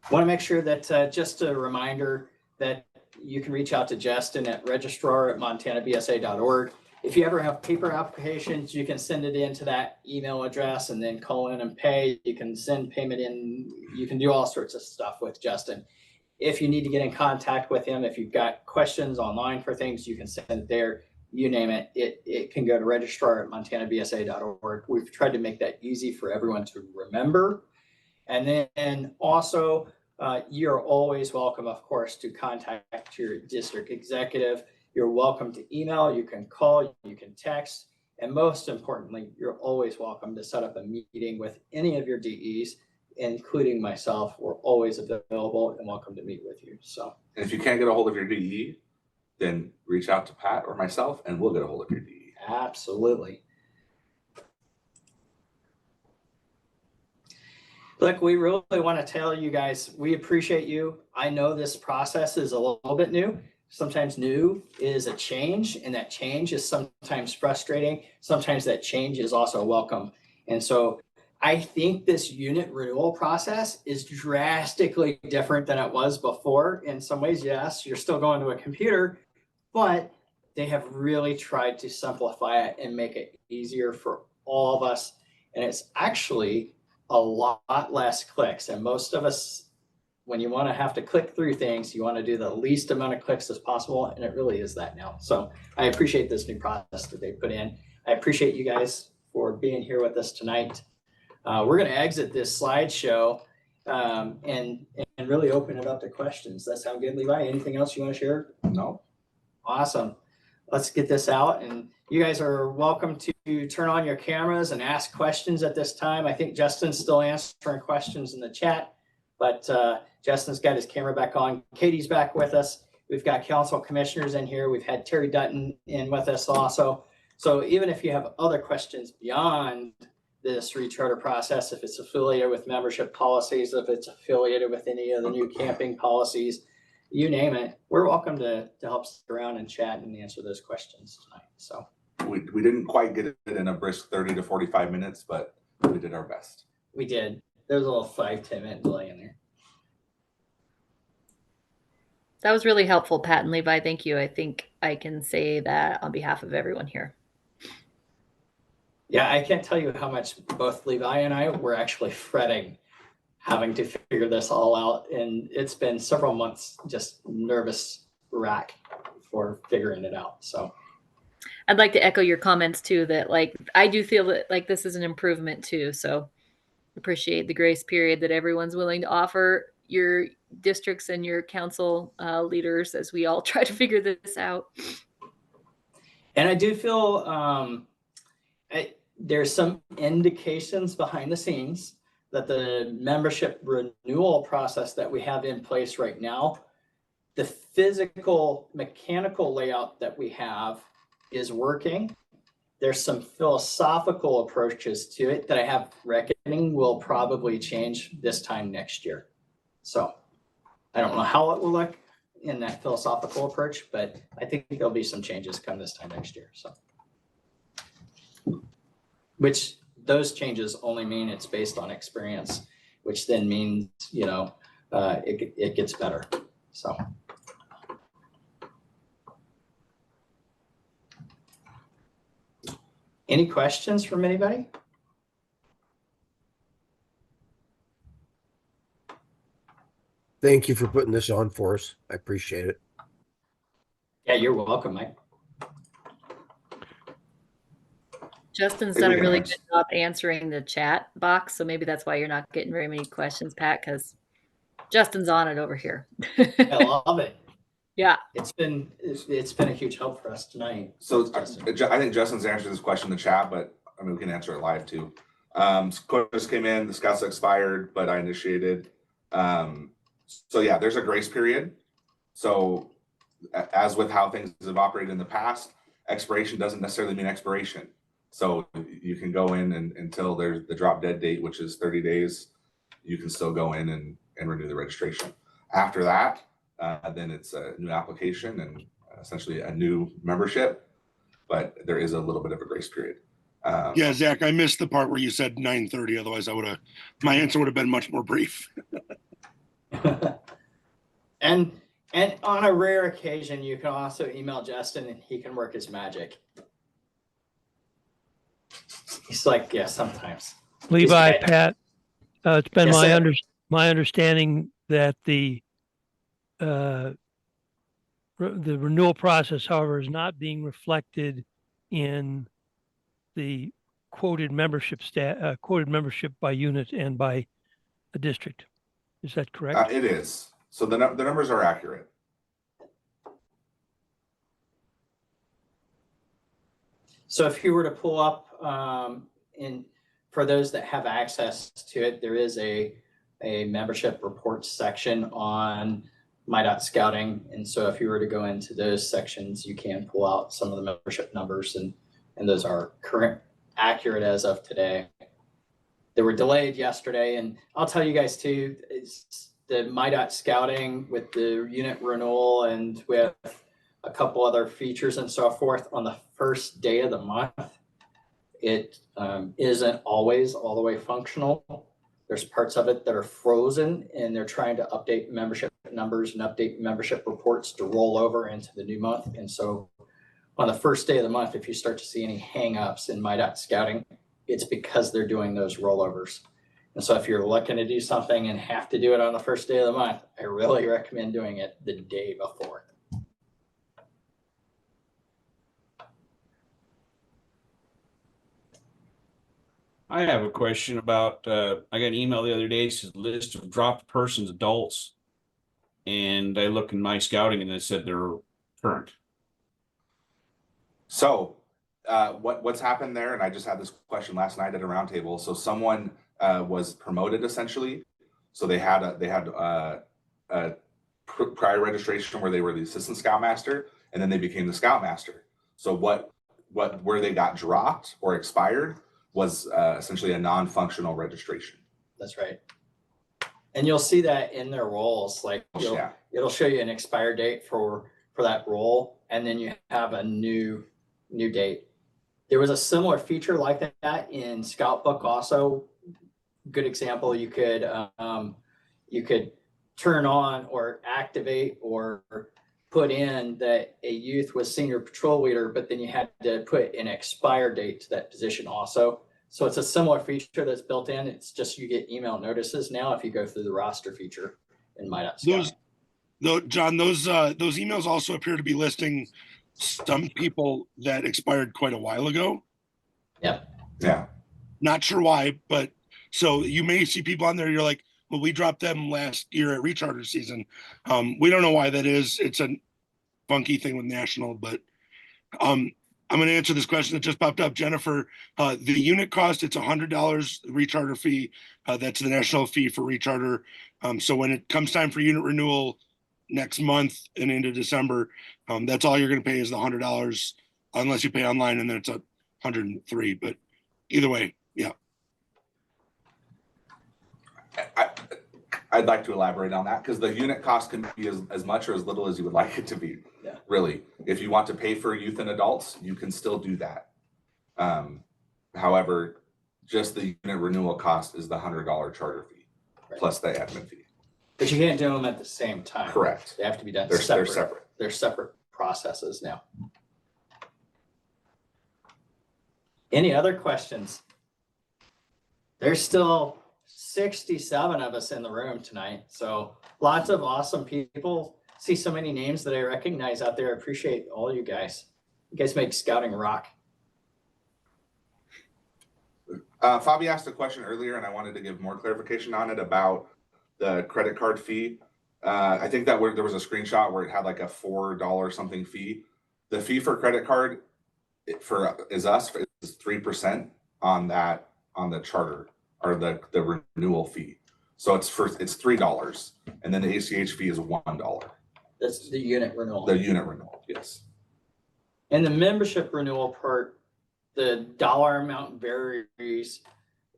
Speaker 1: to make sure that just a reminder that you can reach out to Justin at registrar@montanabsa.org. If you ever have paper applications, you can send it into that email address and then call in and pay. You can send payment in. You can do all sorts of stuff with Justin. If you need to get in contact with him, if you've got questions online for things, you can send it there. You name it. It can go to registrar@montanabsa.org. We've tried to make that easy for everyone to remember. And then also, you're always welcome, of course, to contact your district executive. You're welcome to email, you can call, you can text, and most importantly, you're always welcome to set up a meeting with any of your DEs, including myself. We're always available and welcome to meet with you. So,
Speaker 2: and if you can't get a hold of your DE, then reach out to Pat or myself and we'll get a hold of your DE.
Speaker 1: Absolutely. Look, we really want to tell you guys, we appreciate you. I know this process is a little bit new. Sometimes new is a change, and that change is sometimes frustrating. Sometimes that change is also welcome. And so I think this unit renewal process is drastically different than it was before. In some ways, yes, you're still going to a computer, but they have really tried to simplify it and make it easier for all of us. And it's actually a lot less clicks. And most of us, when you want to have to click through things, you want to do the least amount of clicks as possible. And it really is that now. So I appreciate this new process that they put in. I appreciate you guys for being here with us tonight. We're going to exit this slideshow and really open it up to questions. That sound good, Levi? Anything else you want to share?
Speaker 2: No.
Speaker 1: Awesome. Let's get this out. And you guys are welcome to turn on your cameras and ask questions at this time. I think Justin's still answering questions in the chat, but Justin's got his camera back on. Katie's back with us. We've got council commissioners in here. We've had Terry Dutton in with us also. So even if you have other questions beyond this recharter process, if it's affiliated with membership policies, if it's affiliated with any of the new camping policies, you name it, we're welcome to help stick around and chat and answer those questions tonight. So
Speaker 2: we didn't quite get it in a brisk 30 to 45 minutes, but we did our best.
Speaker 1: we did. There's a little 5-10 minute delay in there.
Speaker 4: That was really helpful, Pat and Levi. Thank you. I think I can say that on behalf of everyone here.
Speaker 1: Yeah, I can't tell you how much both Levi and I were actually fretting having to figure this all out. And it's been several months, just nervous wreck for figuring it out. So
Speaker 4: I'd like to echo your comments too, that like, I do feel that like this is an improvement too. So appreciate the grace period that everyone's willing to offer your districts and your council leaders as we all try to figure this out.
Speaker 1: and I do feel there's some indications behind the scenes that the membership renewal process that we have in place right now, the physical mechanical layout that we have is working. There's some philosophical approaches to it that I have reckoning will probably change this time next year. So I don't know how it will look in that philosophical approach, but I think there'll be some changes come this time next year. So, which those changes only mean it's based on experience, which then means, you know, it gets better. So. Any questions from anybody?
Speaker 5: Thank you for putting this on for us. I appreciate it.
Speaker 1: Yeah, you're welcome, Mike.
Speaker 4: Justin's
Speaker 2: Hey,
Speaker 4: done
Speaker 2: we
Speaker 4: a
Speaker 2: can
Speaker 4: really
Speaker 2: answer.
Speaker 4: good job answering the chat box. So maybe that's why you're not getting very many questions, Pat, because Justin's on it over here.
Speaker 1: I love it.
Speaker 4: Yeah.
Speaker 1: It's been a huge help for us tonight.
Speaker 2: So
Speaker 1: Justin.
Speaker 2: I think Justin's answered this question in the chat, but I mean, we can answer it live too. Quotas came in, the scouts expired, but I initiated. So yeah, there's a grace period. So as with how things have operated in the past, expiration doesn't necessarily mean expiration. So you can go in and until there's the drop dead date, which is 30 days, you can still go in and renew the registration. After that, then it's a new application and essentially a new membership, but there is a little bit of a grace period.
Speaker 3: Yeah, Zach, I missed the part where you said 9:30. Otherwise, my answer would have been much more brief.
Speaker 1: and on a rare occasion, you can also email Justin and he can work his magic. He's like, yeah, sometimes.
Speaker 6: Levi, Pat, it's been
Speaker 1: Yes,
Speaker 6: my understanding that the renewal process, however, is not being reflected in the quoted membership by unit and by a district. Is that correct?
Speaker 2: It is. So the numbers are accurate.
Speaker 1: So if you were to pull up for those that have access to it, there is a membership report section on my.scouting. And so if you were to go into those sections, you can pull out some of the membership numbers and those are current, accurate as of today. They were delayed yesterday. And I'll tell you guys too, it's the my.scouting with the unit renewal and with a couple other features and so forth on the first day of the month, it isn't always all the way functional. There's parts of it that are frozen and they're trying to update membership membership numbers and update membership reports to roll over into the new month. And so on the first day of the month, if you start to see any hangups in MyDOT scouting, it's because they're doing those rollovers. And so if you're looking to do something and have to do it on the first day of the month, I really recommend doing it the day before.
Speaker 7: I have a question about, I got an email the other day, it says list of dropped persons, adults. And I look in my scouting and it said they're current.
Speaker 2: So what's happened there, and I just had this question last night at a roundtable. So someone was promoted essentially. So they had a prior registration where they were the assistant scoutmaster, and then they became the scoutmaster. So where they got dropped or expired was essentially a non-functional registration.
Speaker 1: That's right. And you'll see that in their roles, like it'll show you an expire date for that role, and then you have a new date. There was a similar feature like that in Scout Book also. Good example, you could turn on or activate or put in that a youth was senior patrol leader, but then you had to put an expire date to that position also. So it's a similar feature that's built in. It's just you get email notices now if you go through the roster feature in MyDOT.
Speaker 3: John, those emails also appear to be listing some people that expired quite a while ago.
Speaker 2: Yeah.
Speaker 3: Not sure why, but so you may see people on there. You're like, well, we dropped them last year at recharter season. We don't know why that is. It's a funky thing with national, but I'm going to answer this question that just popped up. Jennifer, the unit cost, it's $100 recharter fee. That's the national fee for recharter. So when it comes time for unit renewal next month and into December, that's all you're going to pay is the $100 unless you pay online, and then it's $103. But either way, yeah.
Speaker 2: I'd like to elaborate on that because the unit cost can be as much or as little as you would like it to be.
Speaker 1: Yeah.
Speaker 2: Really, if you want to pay for youth and adults, you can still do that. However, just the unit renewal cost is the $100 charter fee plus the admin fee.
Speaker 1: But you can't do them at the same time.
Speaker 2: Correct.
Speaker 1: They have to be done
Speaker 2: They're
Speaker 1: separate.
Speaker 2: separate.
Speaker 1: They're separate processes now. Any other questions? There's still 67 of us in the room tonight. So lots of awesome people. See so many names that I recognize out there. I appreciate all you guys. You guys make scouting rock.
Speaker 2: Fabi asked a question earlier, and I wanted to give more clarification on it about the credit card fee. I think that there was a screenshot where it had like a $4 something fee. The fee for credit card is 3% on the charter or the renewal fee. So it's $3, and then the ACH fee is $1.
Speaker 1: That's the unit renewal.
Speaker 2: The unit renewal, yes.
Speaker 1: And the membership renewal part, the dollar amount varies,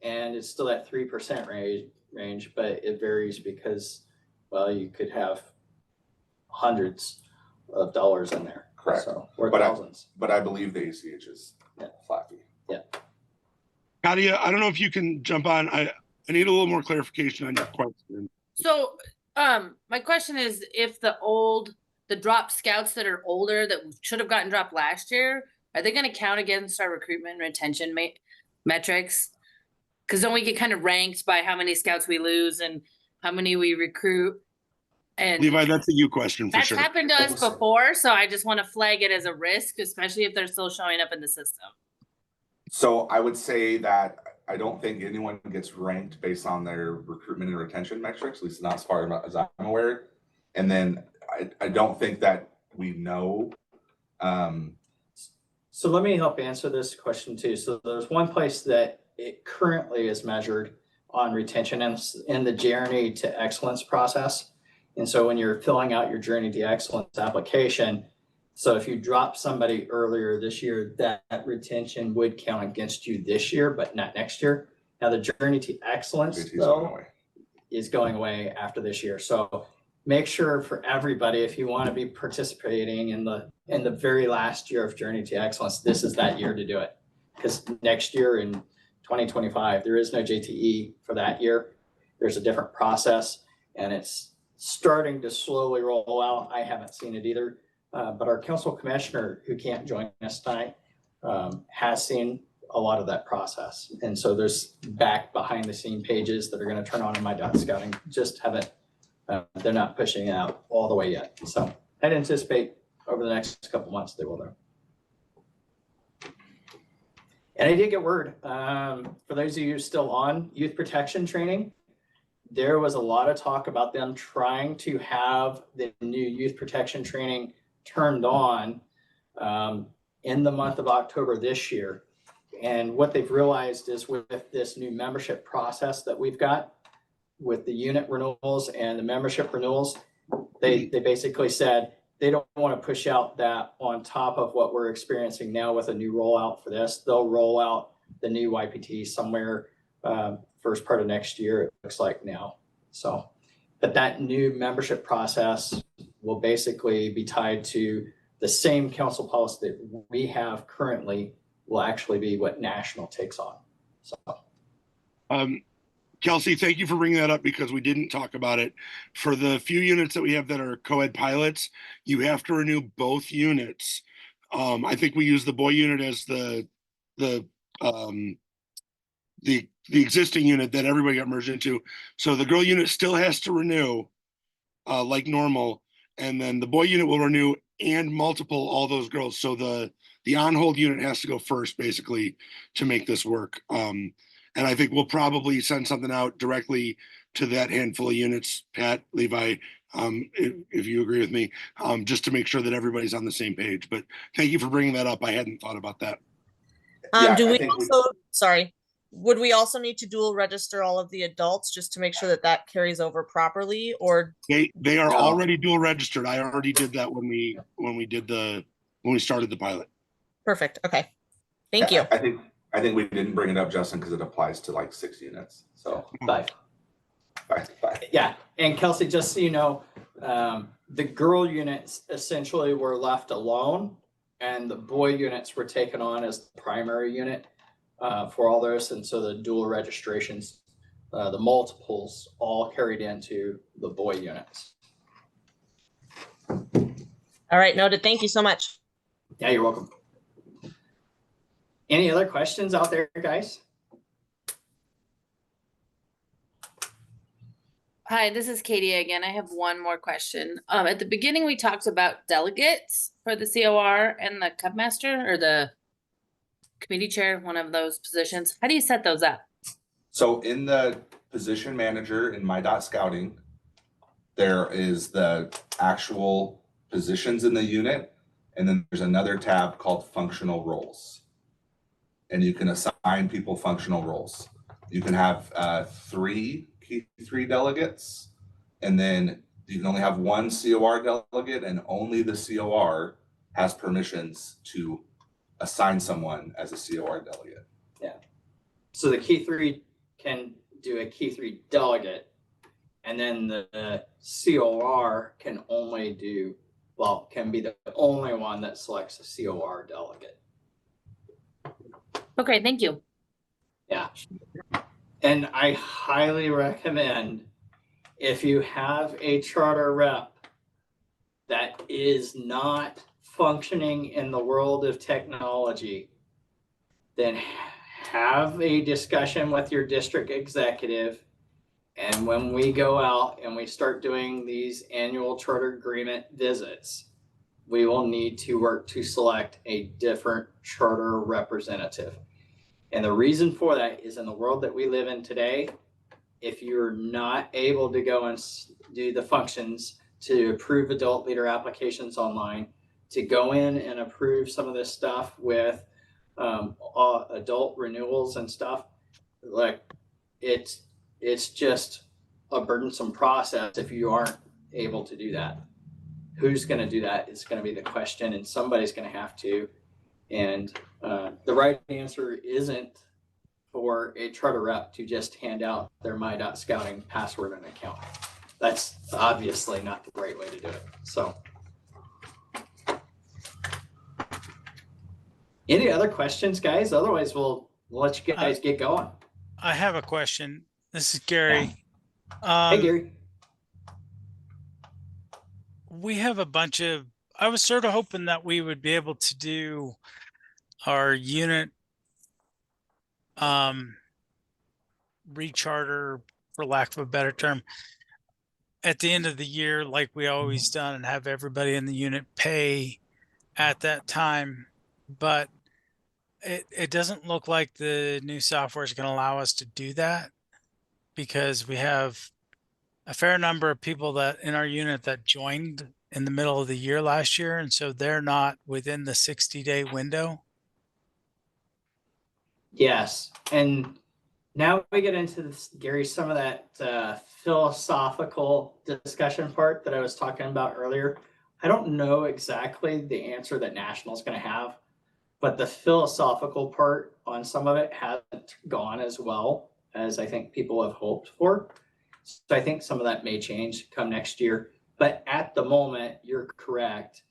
Speaker 1: and it's still at 3% range, but it varies because, well, you could have hundreds of dollars in there.
Speaker 2: Correct.
Speaker 1: So, or
Speaker 2: But
Speaker 1: thousands.
Speaker 2: But I believe the ACH is flat fee.
Speaker 1: Yeah.
Speaker 3: Katia, I don't know if you can jump on. I need a little more clarification on your question.
Speaker 8: So, my question is, if the drop scouts that are older that should have gotten dropped last year, are they going to count against our recruitment and retention metrics? Because don't we get kind of ranked by how many scouts we lose and how many we recruit? And
Speaker 3: Levi, that's a you question for
Speaker 8: that's
Speaker 3: sure.
Speaker 8: happened to us before, so I just want to flag it as a risk, especially if they're still showing up in the system.
Speaker 2: So I would say that I don't think anyone gets ranked based on their recruitment and retention metrics, at least not as far as I'm aware. And then I don't think that we know.
Speaker 1: So let me help answer this question too. So there's one place that it currently is measured on retention and in the Journey to Excellence process. And so when you're filling out your Journey to Excellence application, so if you drop somebody earlier this year, that retention would count against you this year, but not next year. Now the Journey to Excellence though is going away after this year. So make sure for everybody, if you want to be participating in the very last year of Journey to Excellence, this is that year to do it. Because next year in 2025, there is no JTE for that year. There's a different process, and it's starting to slowly roll out. I haven't seen it either. But our council commissioner, who can't join us tonight, has seen a lot of that process. And so there's back behind the scene pages that are going to turn on in my dot scouting. Just haven't, they're not pushing it out all the way yet. So I'd anticipate over the next couple months they will though. And I did get word, for those of you still on youth protection training, there was a lot of talk about them trying to have the new youth protection training turned on in the month of October this year. And what they've realized is with this new membership process that we've got with the unit renewals and the membership renewals, they basically said they don't want to push out that on top of what we're experiencing now with a new rollout for this. They'll roll out the new YPT somewhere first part of next year, it looks like now. So, but that new membership process will basically be tied to the same council policy that we have currently will actually be what national takes on. So,
Speaker 3: Kelsey, thank you for bringing that up because we didn't talk about it. For the few units that we have that are co-ed pilots, you have to renew both units. I think we use the boy unit as the existing unit that everybody got merged into. So the girl unit still has to renew like normal, and then the boy unit will renew and multiple all those girls. So the on-hold unit has to go first, basically, to make this work. And I think we'll probably send something out directly to that handful of units, Pat, Levi, if you agree with me, just to make sure that everybody's on the same page. But thank you for bringing that up. I hadn't thought about that.
Speaker 2: Yeah,
Speaker 9: Do
Speaker 2: I
Speaker 9: we
Speaker 2: think
Speaker 9: also, sorry, would we also need to dual register all of the adults just to make sure that that carries over properly, or?
Speaker 3: They are
Speaker 1: No.
Speaker 3: already dual registered. I already did that when we started the pilot.
Speaker 9: Perfect. Okay. Thank you.
Speaker 2: I think we didn't bring it up, Justin, because it applies to like 6 units. So
Speaker 1: five.
Speaker 2: five.
Speaker 1: Yeah, and Kelsey, just so you know, the girl units essentially were left alone and the boy units were taken on as the primary unit for all those. And so the dual registrations, the multiples all carried into the boy units.
Speaker 9: All right. Noted. Thank you so much.
Speaker 1: Yeah, you're welcome. Any other questions out there, guys?
Speaker 8: Hi, this is Katie again. I have one more question. At the beginning, we talked about delegates for the COR and the Cup Master or the committee chair, one of those positions. How do you set those up?
Speaker 2: So in the position manager in my dot scouting, there is the actual positions in the unit, and then there's another tab called functional roles. And you can assign people functional roles. You can have 3 key 3 delegates, and then you can only have 1 COR delegate, and only the COR has permissions to assign someone as a COR delegate.
Speaker 1: Yeah. So the key 3 can do a key 3 delegate, and then the COR can only do, well, can be the only one that selects a COR delegate.
Speaker 8: Okay, thank you.
Speaker 1: Yeah. And I highly recommend if you have a charter rep that is not functioning in the world of technology, then have a discussion with your district executive. And when we go out and we start doing these annual charter agreement visits, we will need to work to select a different charter representative. And the reason for that is in the world that we live in today, if you're not able to go and do the functions to approve adult leader applications online, to go in and approve some of this stuff with adult renewals and stuff, like it's just a burdensome process if you aren't able to do that. Who's going to do that is going to be the question, and somebody's going to have to. And the right answer isn't for a charter rep to just hand out their my.scouting password and account. That's obviously not the right way to do it. So any other questions, guys? Otherwise, we'll let you guys get going.
Speaker 10: I have a question. This is Gary.
Speaker 1: Hey, Gary.
Speaker 10: we have a bunch of, I was sort of hoping that we would be able to do our unit recharter, for lack of a better term, at the end of the year, like we always done, and have everybody in the unit pay at that time. But it doesn't look like the new software is going to allow us to do that, because we have a fair number of people that in our unit that joined in the middle of the year last year, and so they're not within the 60-day window.
Speaker 1: Yes, and now we get into this, Gary, some of that philosophical discussion part that I was talking about earlier. I don't know exactly the answer that National's going to have, but the philosophical part on some of it hasn't gone as well as I think people have hoped for. So I think some of that may change come next year. But at the moment, you're correct.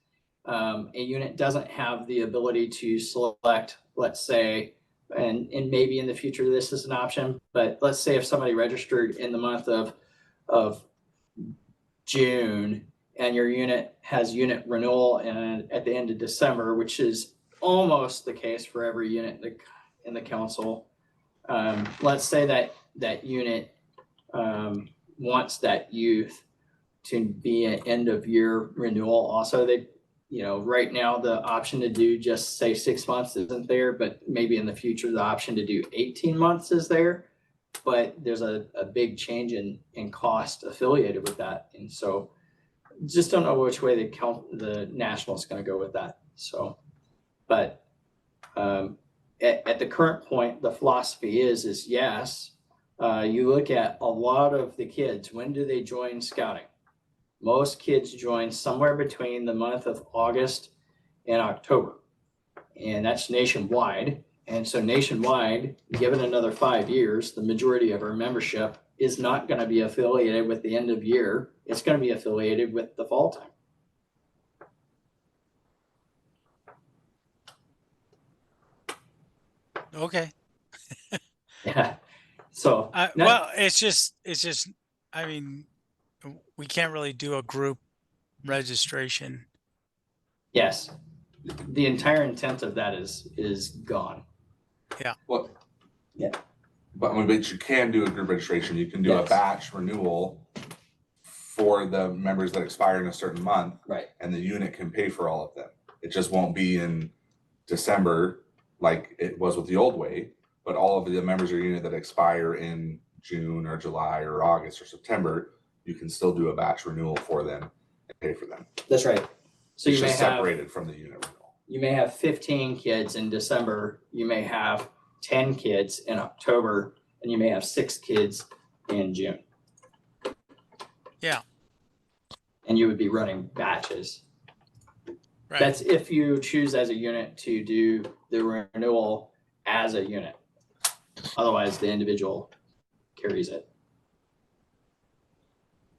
Speaker 1: A unit doesn't have the ability to select, let's say, and maybe in the future this is an option, but let's say if somebody registered in the month of June and your unit has unit renewal and at the end of December, which is almost the case for every unit in the council. Let's say that unit wants that youth to be an end of year renewal. Also, they, right now the option to do just say 6 months isn't there, but maybe in the future the option to do 18 months is there. But there's a big change in cost affiliated with that, and so just don't know which way the National is going to go with that. So, but at the current point, the philosophy is yes. You look at a lot of the kids. When do they join scouting? Most kids join somewhere between the month of August and October, and that's nationwide. And so nationwide, given another 5 years, the majority of our membership is not going to be affiliated with the end of year. It's going to be affiliated with the fall time.
Speaker 10: Okay.
Speaker 1: Yeah. So
Speaker 10: well, it's just, I mean, we can't really do a group registration.
Speaker 1: Yes, the entire intent of that is gone.
Speaker 10: Yeah.
Speaker 2: Well,
Speaker 1: yeah.
Speaker 2: But you can do a group registration. You can do a batch renewal for the members that expire in a certain month.
Speaker 1: Right.
Speaker 2: And the unit can pay for all of them. It just won't be in December like it was with the old way, but all of the members of your unit that expire in June or July or August or September, you can still do a batch renewal for them and pay for them.
Speaker 1: That's right. So
Speaker 2: it's
Speaker 1: you may
Speaker 2: just separated from the unit renewal.
Speaker 1: You may have 15 kids in December. You may have 10 kids in October, and you may have 6 kids in June.
Speaker 10: Yeah.
Speaker 1: And you would be running batches.
Speaker 10: Right.
Speaker 1: That's if you choose as a unit to do the renewal as a unit. Otherwise, the individual carries it.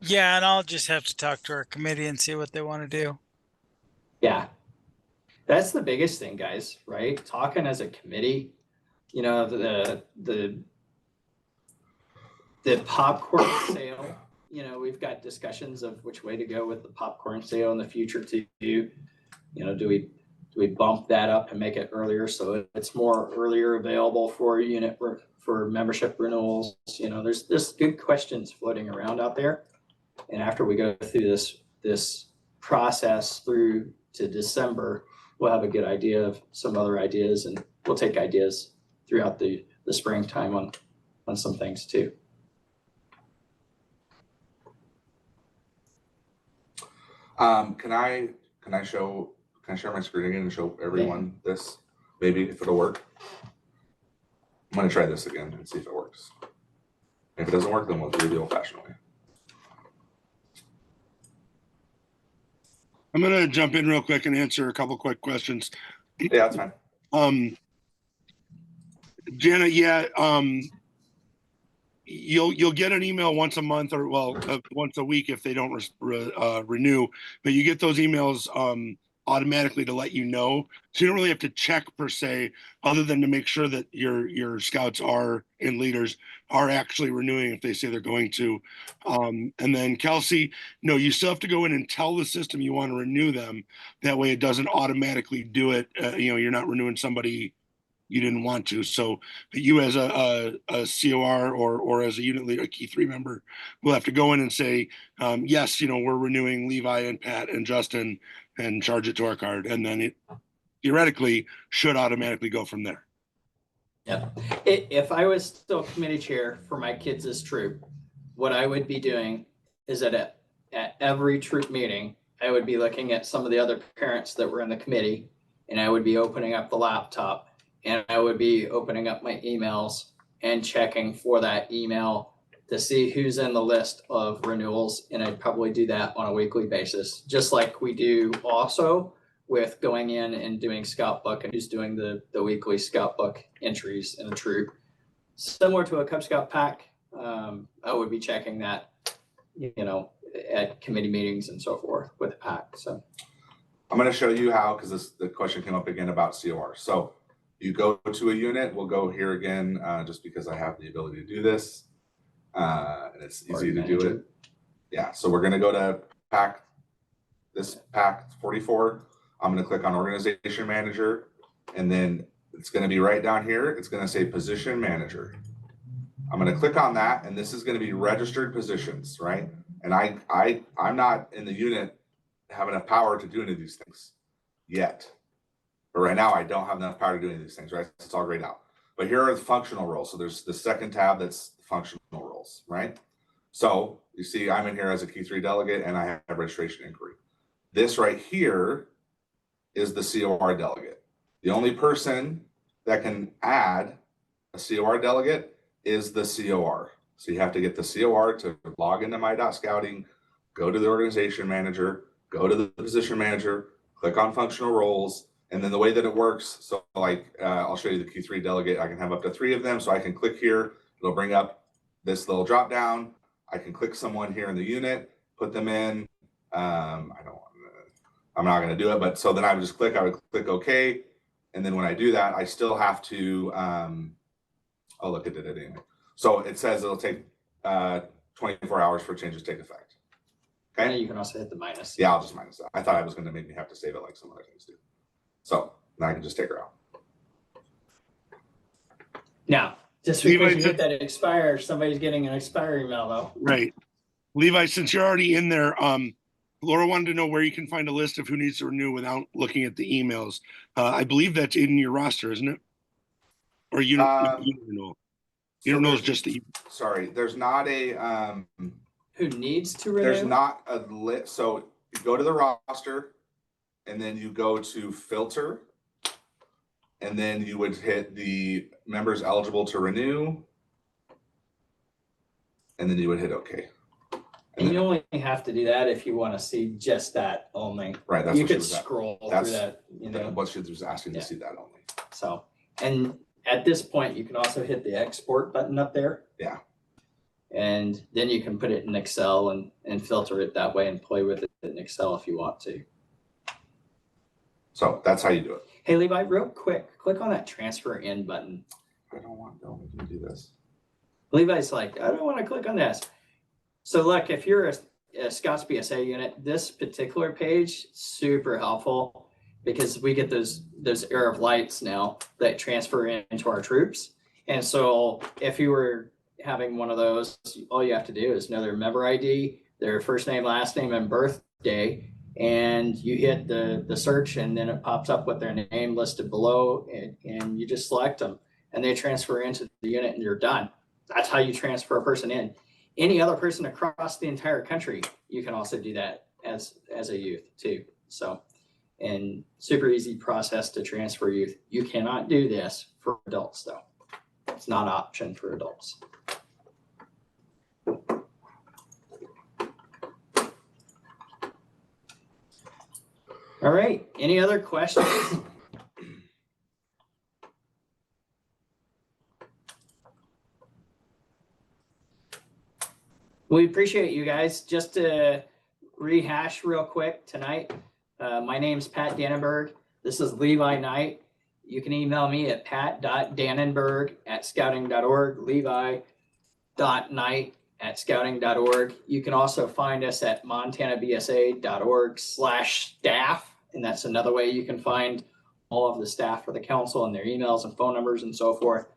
Speaker 10: Yeah, and I'll just have to talk to our committee and see what they want to do.
Speaker 1: Yeah. That's the biggest thing, guys, right? Talking as a committee, the popcorn sale, we've got discussions of which way to go with the popcorn sale in the future to do. Do we bump that up and make it earlier so it's more earlier available for unit for membership renewals? There's good questions floating around out there. And after we go through this process through to December, we'll have a good idea of some other ideas, and we'll take ideas throughout the springtime on some things too.
Speaker 2: Can I share my screen again and show everyone this? Maybe if it'll work. I'm gonna try this again and see if it works. If it doesn't work, then we'll do the old-fashioned way.
Speaker 3: I'm gonna jump in real quick and answer a couple quick questions.
Speaker 2: Yeah, that's fine.
Speaker 3: Jenna, you'll get an email once a month or once a week if they don't renew, but you get those emails automatically to let you know. So you don't really have to check per se, other than to make sure that your scouts are and leaders are actually renewing if they say they're going to. And then Kelsey, no, you still have to go in and tell the system you want to renew them. That way it doesn't automatically do it. You're not renewing somebody you didn't want to. So you as a COR or as a unit leader, a key 3 member, will have to go in and say, yes, we're renewing Levi and Pat and Justin, and charge it to our card. And then it theoretically should automatically go from there.
Speaker 1: Yep. If I was still committee chair for my kids' troop, what I would be doing is that at every troop meeting, I would be looking at some of the other parents that were in the committee, and I would be opening up the laptop, and I would be opening up my emails and checking for that email to see who's in the list of renewals. And I'd probably do that on a weekly basis, just like we do also with going in and doing scout book and who's doing the weekly scout book entries in a troop. Similar to a Cub Scout pack, I would be checking that, at committee meetings and so forth with the pack. So
Speaker 2: I'm going to show you how, because the question came up again about COR. So you go to a unit, we'll go here again, just because I have the ability to do this. And it's easy to do it. Yeah, so we're going to go to pack 44. I'm going to click on organization manager, and then it's going to be right down here. It's going to say position manager. I'm going to click on that, and this is going to be registered positions, right? And I'm not in the unit have enough power to do any of these things yet. But right now I don't have enough power to do any of these things, right? It's all grayed out. But here are the functional roles. So there's the second tab that's functional roles, right? So you see I'm in here as a key 3 delegate, and I have registration inquiry. This right here is the COR delegate. The only person that can add a COR delegate is the COR. So you have to get the COR to log into my.scouting, go to the organization manager, go to the position manager, click on functional roles. And then the way that it works, so like I'll show you the Q3 delegate. I can have up to 3 of them. So I can click here, it'll bring up this little drop down. I can click someone here in the unit, put them in. I'm not going to do it, but so then I would just click OK. And then when I do that, I still have to, oh, look, it did it anyway. So it says it'll take 24 hours for changes to take effect. Okay.
Speaker 1: And you can also hit the minus.
Speaker 2: Yeah, I'll just minus that. I thought I was going to make me have to save it like some other things do. So now I can just take her out.
Speaker 1: Now, just because you hit that expire, somebody's getting an expire email though.
Speaker 3: Right. Levi, since you're already in there, Laura wanted to know where you can find a list of who needs to renew without looking at the emails. I believe that's in your roster, isn't it? Or you don't know. You don't know it's just the.
Speaker 2: Sorry, there's not a.
Speaker 1: Who needs to renew?
Speaker 2: There's not a list. So you go to the roster, and then you go to filter, and then you would hit the members eligible to renew, and then you would hit OK.
Speaker 1: And you only have to do that if you want to see just that only.
Speaker 2: Right. That's
Speaker 1: you
Speaker 2: what
Speaker 1: could scroll through that.
Speaker 2: What she was asking to see that only.
Speaker 1: So, and at this point, you can also hit the export button up there.
Speaker 2: Yeah.
Speaker 1: And then you can put it in Excel and filter it that way and play with it in Excel if you want to.
Speaker 2: So that's how you do it.
Speaker 1: Hey, Levi, real quick, click on that transfer in button.
Speaker 2: I don't want to do this.
Speaker 1: Levi's like, I don't want to click on this. So look, if you're a Scouts BSA unit, this particular page, super helpful because we get those Air of Lights now that transfer into our troops. And so if you were having one of those, all you have to do is know their member ID, their first name, last name, and birthday, and you hit the search, and then it pops up with their name listed below, and you just select them, and they transfer into the unit, and you're done. That's how you transfer a person in. Any other person across the entire country, you can also do that as a youth too. So, and super easy process to transfer youth. You cannot do this for adults though. It's not an option for adults. All right, any other questions? We appreciate you guys. Just to rehash real quick tonight, my name's Pat Dannenberg. This is Levi Knight. You can email me at pat.dannenberg@scouting.org. Levi, bill.knight@scouting.org. You can also find us at montanabsa.org/staff. And that's another way you can find all of the staff for the council and their emails and phone numbers and so forth.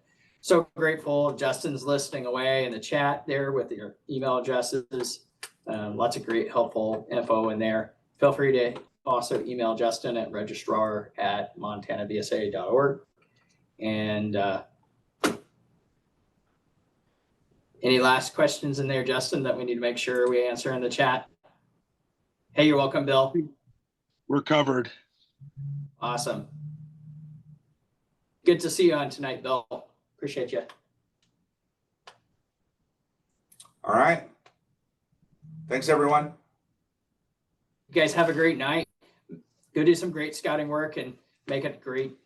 Speaker 1: So grateful. Justin's listening away in the chat there with your email addresses. Lots of great helpful info in there. Feel free to also email Justin at registrar@montanabsa.org. And any last questions in there, Justin, that we need to make sure we answer in the chat? Hey, you're welcome, Bill.
Speaker 3: We're covered.
Speaker 1: Awesome. Good to see you on tonight, Bill. Appreciate you.
Speaker 2: All right. Thanks, everyone.
Speaker 1: You guys have a great night. Go do some great scouting work and make it a great